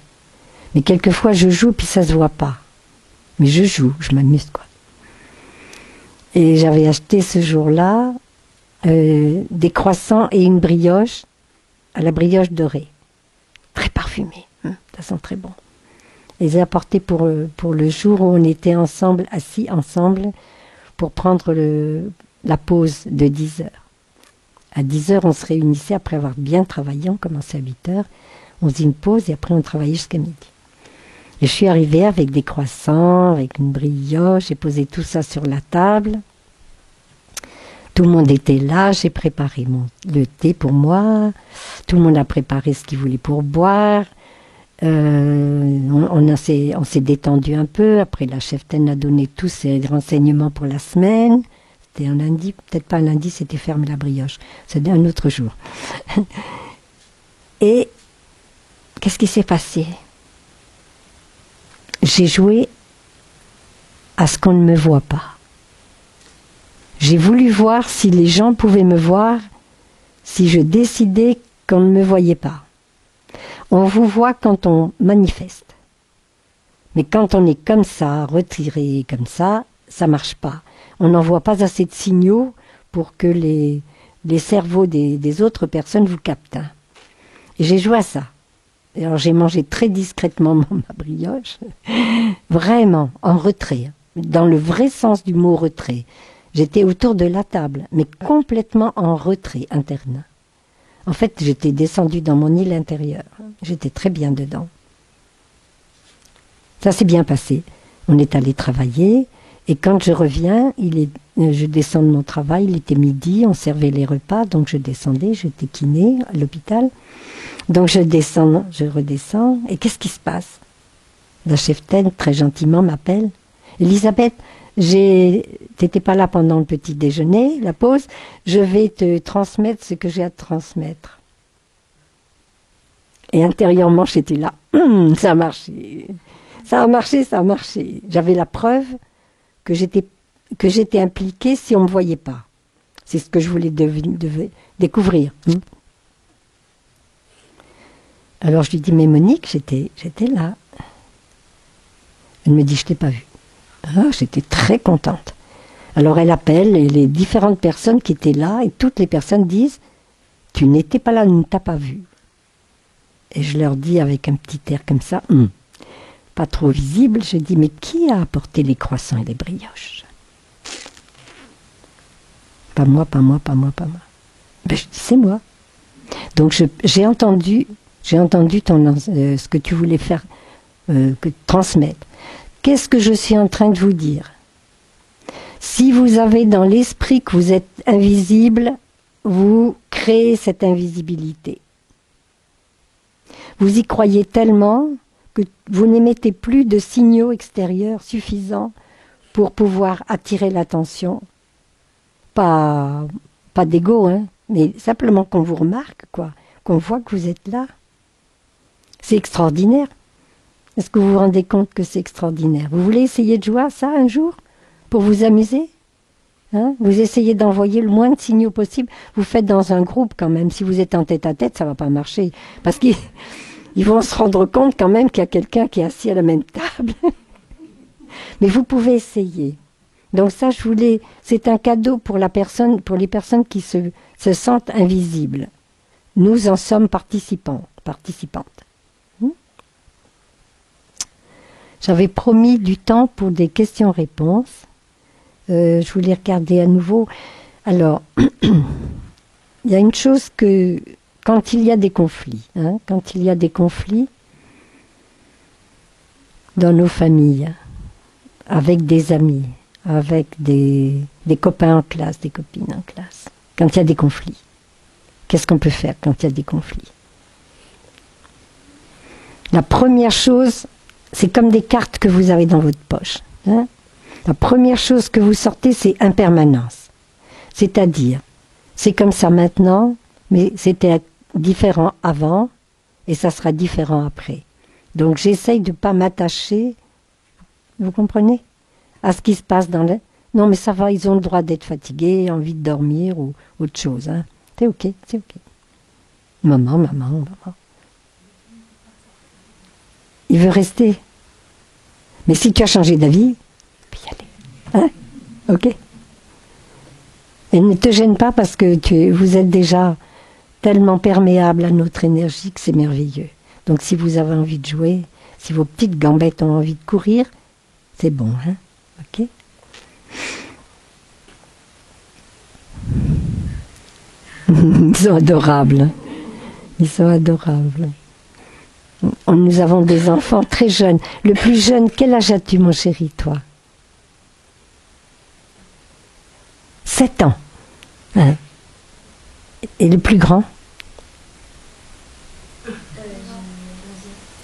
Mais quelquefois je joue puis ça se voit pas. Mais je joue, je m'amuse quoi. Et j'avais acheté ce jour-là des croissants et une brioche à la brioche dorée. Très parfumée. Ça sent très bon. Et j'ai apporté pour le jour où on était ensemble, assis ensemble, pour prendre la pause de 10 heures. À 10 heures, on se réunissait après avoir bien travaillé, on commençait à 8 heures, on faisait une pause et après on travaillait jusqu'à midi. Et je suis arrivée avec des croissants, avec une brioche, j'ai posé tout ça sur la table. Tout le monde était là, j'ai préparé le thé pour moi, tout le monde a préparé ce qu'il voulait pour boire. On s'est détendu un peu. Après, la cheftaine a donné tous ses renseignements pour la semaine. C'était un lundi, peut-être pas un lundi, c'était fermé la brioche. C'était un autre jour. Et qu'est-ce qui s'est passé? J'ai joué à ce qu'on ne me voit pas. J'ai voulu voir si les gens pouvaient me voir, si je décidais qu'on ne me voyait pas. On vous voit quand on manifeste. Mais quand on est comme ça, retiré comme ça marche pas. On n'envoie pas assez de signaux pour que les cerveaux des autres personnes vous captent. Hein. Et j'ai joué à ça. Et alors j'ai mangé très discrètement ma brioche, vraiment en retrait, dans le vrai sens du mot retrait. J'étais autour de la table, mais complètement en retrait interne. En fait, j'étais descendue dans mon île intérieure. J'étais très bien dedans. Ça s'est bien passé. On est allé travailler. Et quand je reviens, je descends de mon travail. Il était midi, on servait les repas. Donc je descendais, j'étais kiné à l'hôpital. Donc je descends, je redescends. Et qu'est-ce qui se passe? La cheftaine, très gentiment, m'appelle. Elisabeth, t'étais pas là pendant le petit déjeuner, la pause, je vais te transmettre ce que j'ai à te transmettre. Et intérieurement, j'étais là. Ça a marché. Ça a marché, ça a marché. J'avais la preuve que que j'étais impliquée si on ne me voyait pas. C'est ce que je voulais découvrir. Alors je lui dis, mais Monique, j'étais là. Elle me dit, je t'ai pas vue. Ah, j'étais très contente. Alors elle appelle les différentes personnes qui étaient là et toutes les personnes disent, tu n'étais pas là, on ne t'a pas vu. Et je leur dis avec un petit air comme ça, pas trop visible, je dis, mais qui a apporté les croissants et les brioches? Pas moi, pas moi, pas moi, pas moi. Ben, je dis, c'est moi. Donc j'ai entendu ce que tu voulais faire, transmettre. Qu'est-ce que je suis en train de vous dire? Si vous avez dans l'esprit que vous êtes invisible, vous créez cette invisibilité. Vous y croyez tellement que vous n'émettez plus de signaux extérieurs suffisants pour pouvoir attirer l'attention. Pas d'ego, hein, mais simplement qu'on vous remarque, quoi, qu'on voit que vous êtes là. C'est extraordinaire. Est-ce que vous vous rendez compte que c'est extraordinaire? Vous voulez essayer de jouer à ça un jour pour vous amuser? Hein? Vous essayez d'envoyer le moins de signaux possible. Vous faites dans un groupe quand même. Si vous êtes en tête-à-tête, ça ne va pas marcher. Parce qu'ils vont se rendre compte quand même qu'il y a quelqu'un qui est assis à la même table. Mais vous pouvez essayer. Donc ça, c'est un cadeau pour les personnes qui se sentent invisibles. Nous en sommes participantes. J'avais promis du temps pour des questions-réponses. Je voulais regarder à nouveau. Alors, il y a une chose que, quand il y a des conflits, dans nos familles, avec des amis, avec des copains en classe, des copines en classe, quand il y a des conflits, qu'est-ce qu'on peut faire quand il y a des conflits? La première chose, c'est comme des cartes que vous avez dans votre poche. Hein? La première chose que vous sortez, c'est impermanence. C'est-à-dire, c'est comme ça maintenant, mais c'était différent avant, et ça sera différent après. Donc j'essaye de ne pas m'attacher, vous comprenez, à ce qui se passe dans le... Non mais ça va, ils ont le droit d'être fatigués, envie de dormir ou autre chose. Hein. C'est ok, c'est ok. Maman. Il veut rester. Mais si tu as changé d'avis, puis y aller. Hein? Ok? Et ne te gêne pas parce que vous êtes déjà tellement perméable à notre énergie que c'est merveilleux. Donc si vous avez envie de jouer, si vos petites gambettes ont envie de courir, c'est bon, hein? Ok? Ils sont adorables. Ils sont adorables. Nous avons des enfants très jeunes. Le plus jeune, quel âge as-tu, mon chéri, toi? 7 ans. Hein? Et le plus grand?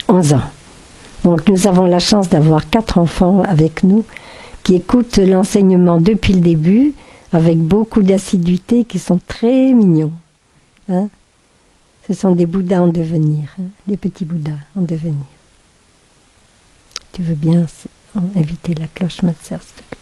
11 ans. Donc nous avons la chance d'avoir 4 enfants avec nous qui écoutent l'enseignement depuis le début avec beaucoup d'assiduité, qui sont très mignons. Hein? Ce sont des Bouddhas en devenir, hein? Des petits Bouddhas en devenir. Tu veux bien inviter la cloche, ma sœur, s'il te plaît?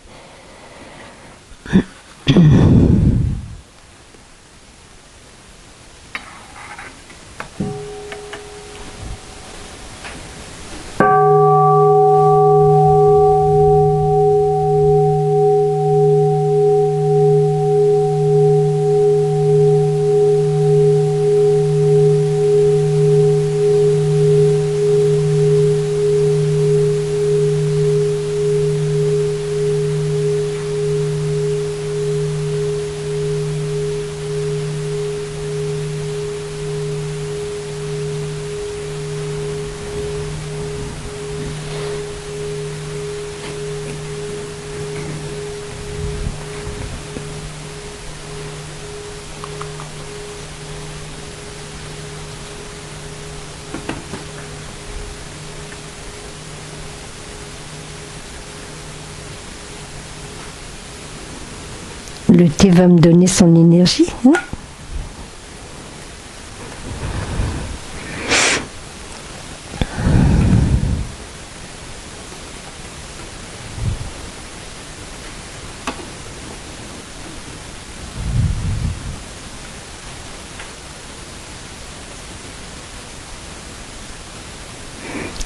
Le thé va me donner son énergie. Hein?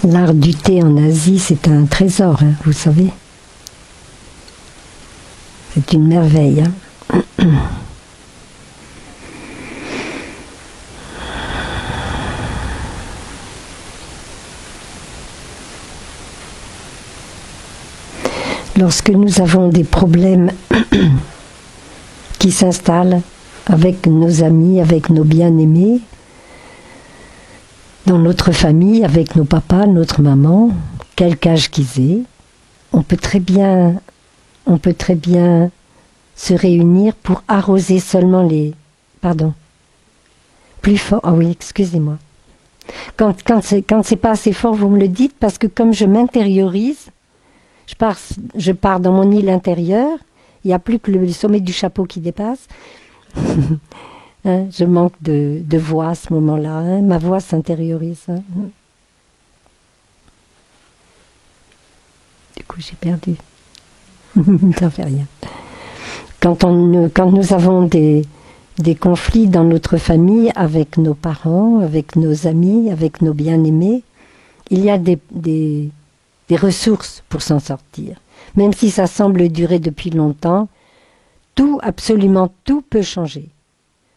L'art du thé en Asie, c'est un trésor, hein, vous savez. C'est une merveille. Hein. Lorsque nous avons des problèmes qui s'installent avec nos amis, avec nos bien-aimés, dans notre famille, avec nos papas, notre maman, quelque âge qu'ils aient, on peut très bien se réunir pour arroser seulement les... Pardon. Plus fort. Ah oui, excusez-moi. Quand c'est pas assez fort, vous me le dites, parce que comme je m'intériorise, je pars dans mon île intérieure, il n'y a plus que le sommet du chapeau qui dépasse. Hein, je manque de voix à ce moment-là. Hein, ma voix s'intériorise. Hein. Du coup, j'ai perdu. Ça fait rien. Quand nous avons des conflits dans notre famille avec nos parents, avec nos amis, avec nos bien-aimés, il y a des ressources pour s'en sortir. Même si ça semble durer depuis longtemps, tout, absolument tout peut changer.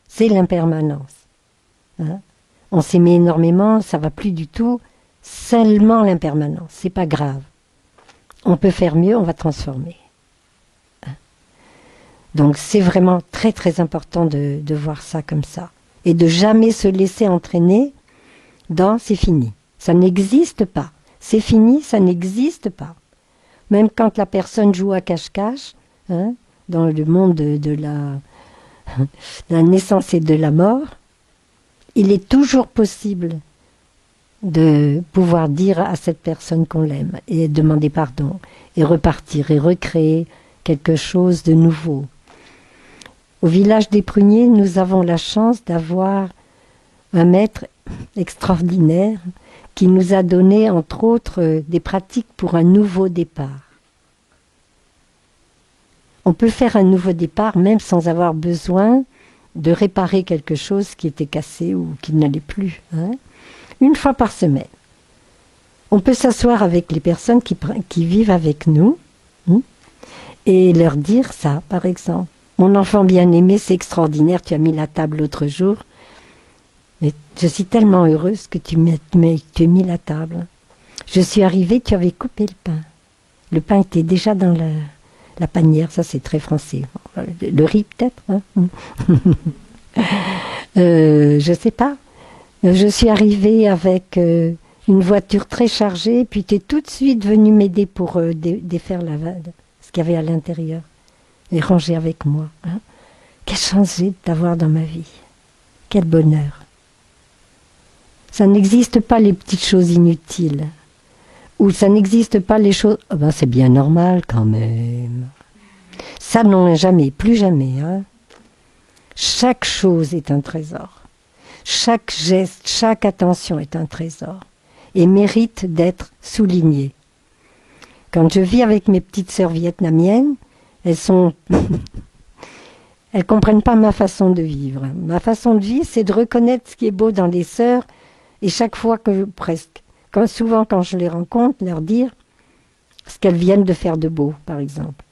C'est l'impermanence. Hein? On s'aimait énormément, ça va plus du tout. Seulement l'impermanence, c'est pas grave. On peut faire mieux, on va transformer. Hein? Donc c'est vraiment très très important de voir ça comme ça. Et de jamais se laisser entraîner dans c'est fini. Ça n'existe pas. C'est fini, ça n'existe pas. Même quand la personne joue à cache-cache, hein, dans le monde de la naissance et de la mort, il est toujours possible de pouvoir dire à cette personne qu'on l'aime et demander pardon et repartir et recréer quelque chose de nouveau. Au village des Pruniers, nous avons la chance d'avoir un maître extraordinaire qui nous a donné, entre autres, des pratiques pour un nouveau départ. On peut faire un nouveau départ même sans avoir besoin de réparer quelque chose qui était cassé ou qui n'allait plus. Hein. Une fois par semaine. On peut s'asseoir avec les personnes qui vivent avec nous et leur dire ça, par exemple. Mon enfant bien-aimé, c'est extraordinaire, tu as mis la table l'autre jour. Mais je suis tellement heureuse que tu aies mis la table. Je suis arrivée, tu avais coupé le pain. Le pain était déjà dans la panière, ça c'est très français. Le riz peut-être hein. Je sais pas. Je suis arrivée avec une voiture très chargée, puis tu es tout de suite venu m'aider pour défaire ce qu'il y avait à l'intérieur et ranger avec moi. Hein. Quelle chance j'ai de t'avoir dans ma vie. Quel bonheur. Ça n'existe pas les petites choses inutiles. Ou ça n'existe pas les choses... Oh ben c'est bien normal quand même. Ça non, jamais, plus jamais. Hein. Chaque chose est un trésor. Chaque geste, chaque attention est un trésor. Et mérite d'être souligné. Quand je vis avec mes petites sœurs vietnamiennes, elles comprennent pas ma façon de vivre. Ma façon de vivre, c'est de reconnaître ce qui est beau dans les sœurs, et chaque fois souvent quand je les rencontre, leur dire ce qu'elles viennent de faire de beau, par exemple.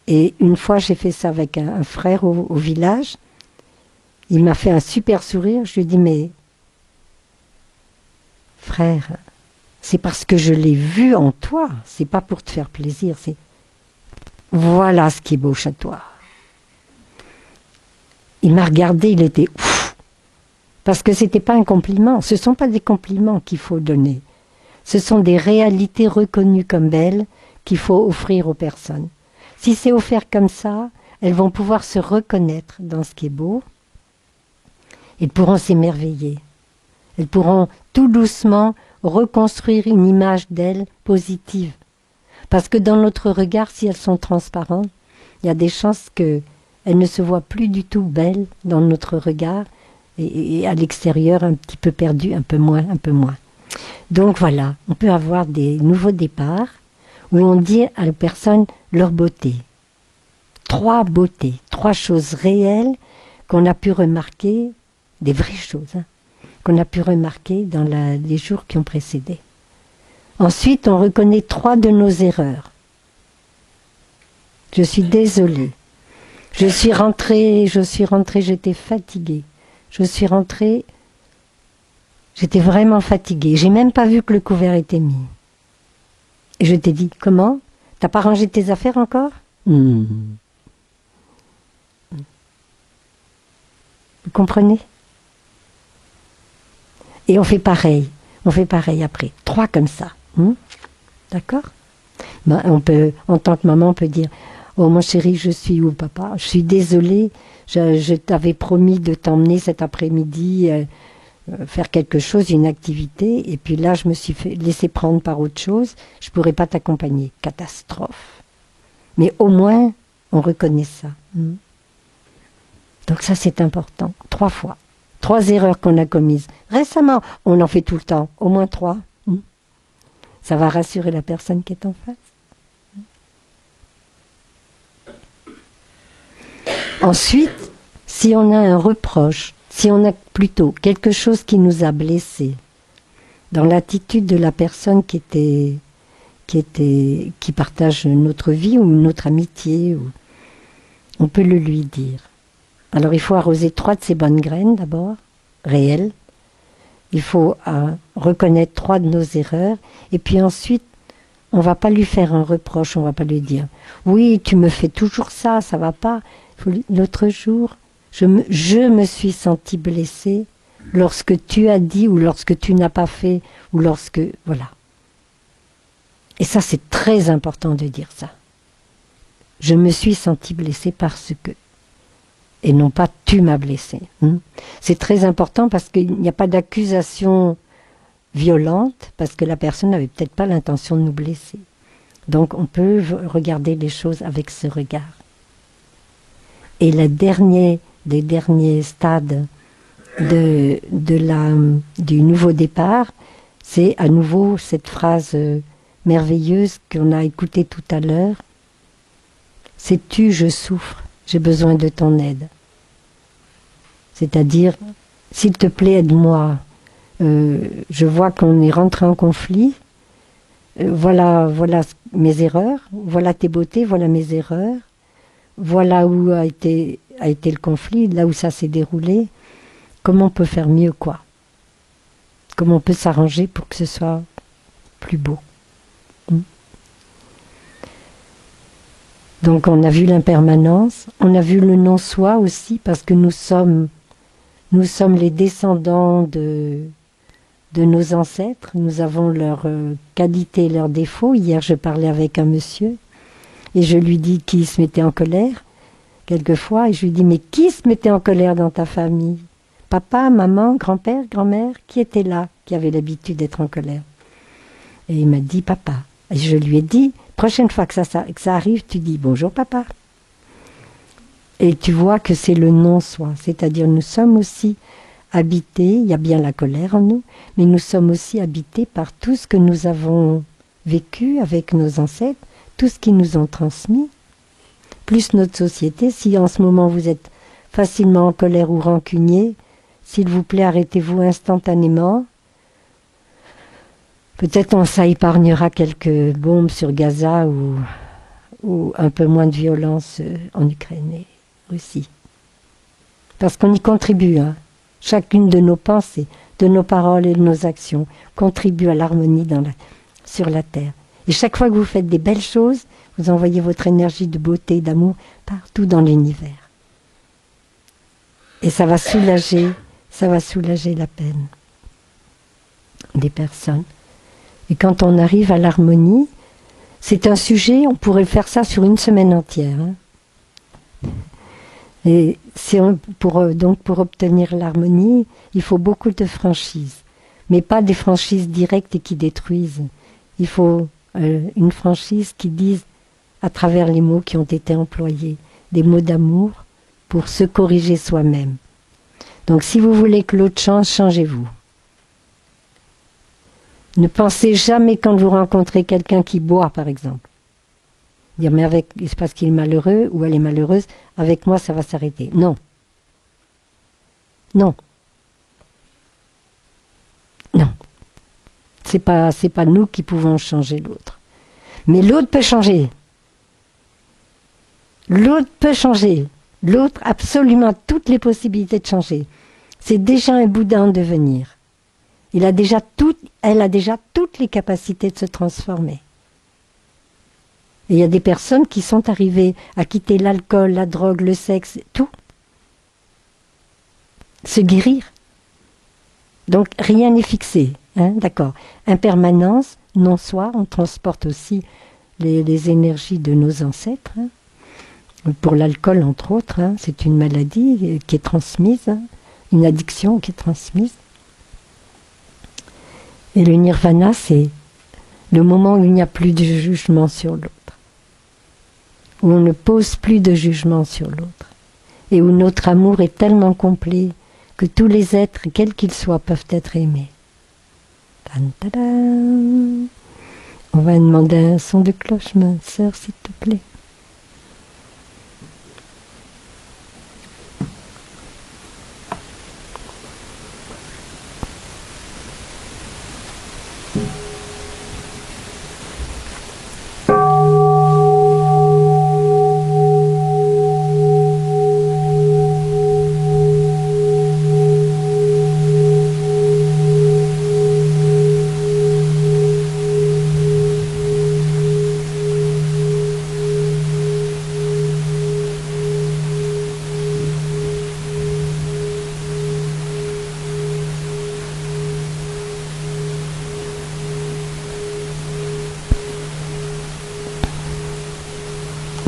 Et une fois, j'ai fait ça avec un frère au village. Il m'a fait un super sourire. Je lui ai dit, mais frère, c'est parce que je l'ai vu en toi. C'est pas pour te faire plaisir. C'est voilà ce qui est beau chez toi. Il m'a regardé, il était ouf. Parce que c'était pas un compliment. Ce sont pas des compliments qu'il faut donner. Ce sont des réalités reconnues comme belles qu'il faut offrir aux personnes. Si c'est offert comme ça, elles vont pouvoir se reconnaître dans ce qui est beau. Elles pourront s'émerveiller. Elles pourront tout doucement reconstruire une image d'elles positive. Parce que dans notre regard, si elles sont transparentes, il y a des chances qu'elles ne se voient plus du tout belles dans notre regard et à l'extérieur un petit peu perdues, un peu moins. Donc voilà, on peut avoir des nouveaux départs où on dit à la personne leur beauté. 3 beautés, 3 choses réelles qu'on a pu remarquer, des vraies choses, hein, qu'on a pu remarquer dans les jours qui ont précédé. Ensuite, on reconnaît 3 de nos erreurs. Je suis désolée. Je suis rentrée, j'étais fatiguée. Je suis rentrée, j'étais vraiment fatiguée. J'ai même pas vu que le couvert était mis. Et je t'ai dit, comment? T'as pas rangé tes affaires encore? Vous comprenez? Et on fait pareil après. 3 comme ça. D'accord? Ben, on peut, en tant que maman, on peut dire, oh mon chéri, je suis où papa? Je suis désolée, je t'avais promis de t'emmener cet après-midi faire quelque chose, une activité, et puis là je me suis laissé prendre par autre chose, je ne pourrais pas t'accompagner. Catastrophe. Mais au moins, on reconnaît ça. Donc ça c'est important. 3 fois. 3 erreurs qu'on a commises. Récemment, on en fait tout le temps. Au moins 3. Ça va rassurer la personne qui est en face. Ensuite, si on a un reproche, si on a plutôt quelque chose qui nous a blessés, dans l'attitude de la personne qui partage notre vie ou notre amitié, on peut le lui dire. Alors il faut arroser 3 de ces bonnes graines d'abord, réelles. Il faut reconnaître 3 de nos erreurs, et puis ensuite, on ne va pas lui faire un reproche, on ne va pas lui dire « Oui, tu me fais toujours ça, ça ne va pas ». L'autre jour, je me suis sentie blessée lorsque tu as dit ou lorsque tu n'as pas fait ou lorsque... Voilà. Et ça, c'est très important de dire ça. Je me suis sentie blessée parce que... Et non pas tu m'as blessée. C'est très important parce qu'il n'y a pas d'accusation violente parce que la personne n'avait peut-être pas l'intention de nous blesser. Donc on peut regarder les choses avec ce regard. Et le dernier des derniers stades du nouveau départ, c'est à nouveau cette phrase merveilleuse qu'on a écoutée tout à l'heure. Sais-tu, je souffre, j'ai besoin de ton aide. C'est-à-dire, s'il te plaît, aide-moi. Je vois qu'on est rentré en conflit. Voilà mes erreurs. Voilà tes beautés, voilà mes erreurs. Voilà où a été le conflit, là où ça s'est déroulé. Comment on peut faire mieux, quoi? Comment on peut s'arranger pour que ce soit plus beau? Donc on a vu l'impermanence, on a vu le non-soi aussi, parce que nous sommes les descendants de nos ancêtres, nous avons leurs qualités et leurs défauts. Hier je parlais avec un monsieur, et je lui dis qui se mettait en colère, quelquefois, et je lui dis, mais qui se mettait en colère dans ta famille? Papa, maman, grand-père, grand-mère, qui était là, qui avait l'habitude d'être en colère? Et il m'a dit, papa. Et je lui ai dit, prochaine fois que ça arrive, tu dis, bonjour papa. Et tu vois que c'est le non-soi, c'est-à-dire nous sommes aussi habités, il y a bien la colère en nous, mais nous sommes aussi habités par tout ce que nous avons vécu avec nos ancêtres, tout ce qu'ils nous ont transmis, plus notre société. Si en ce moment vous êtes facilement en colère ou rancunier, s'il vous plaît, arrêtez-vous instantanément. Peut-être ça épargnera quelques bombes sur Gaza ou un peu moins de violence en Ukraine et Russie. Parce qu'on y contribue, hein. Chacune de nos pensées, de nos paroles et de nos actions contribue à l'harmonie sur la terre. Et chaque fois que vous faites des belles choses, vous envoyez votre énergie de beauté et d'amour partout dans l'univers. Et ça va soulager la peine des personnes. Et quand on arrive à l'harmonie, c'est un sujet, on pourrait faire ça sur une semaine entière. Hein. Et pour obtenir l'harmonie, il faut beaucoup de franchise. Mais pas des franchises directes et qui détruisent. Il faut une franchise qui dise, à travers les mots qui ont été employés, des mots d'amour pour se corriger soi-même. Donc si vous voulez que l'autre change, changez-vous. Ne pensez jamais quand vous rencontrez quelqu'un qui boit, par exemple. Dire, mais c'est parce qu'il est malheureux ou elle est malheureuse, avec moi ça va s'arrêter. Non. Non. Non. C'est pas nous qui pouvons changer l'autre. Mais l'autre peut changer. L'autre peut changer. L'autre a absolument toutes les possibilités de changer. C'est déjà un Bouddha en devenir. Elle a déjà toutes les capacités de se transformer. Et il y a des personnes qui sont arrivées à quitter l'alcool, la drogue, le sexe, tout. Se guérir. Donc rien n'est fixé. Hein, d'accord. Impermanence, non-soi, on transporte aussi les énergies de nos ancêtres. Hein. Pour l'alcool, entre autres, hein, c'est une maladie qui est transmise, hein, une addiction qui est transmise. Et le nirvana, c'est le moment où il n'y a plus de jugement sur l'autre, où on ne pose plus de jugement sur l'autre, et où notre amour est tellement complet que tous les êtres, quels qu'ils soient, peuvent être aimés. Tan-ta-dam. On va demander un son de cloche, ma sœur, s'il te plaît.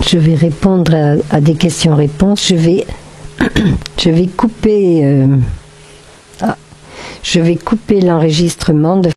Je vais répondre à des questions-réponses. Je vais couper l'enregistrement de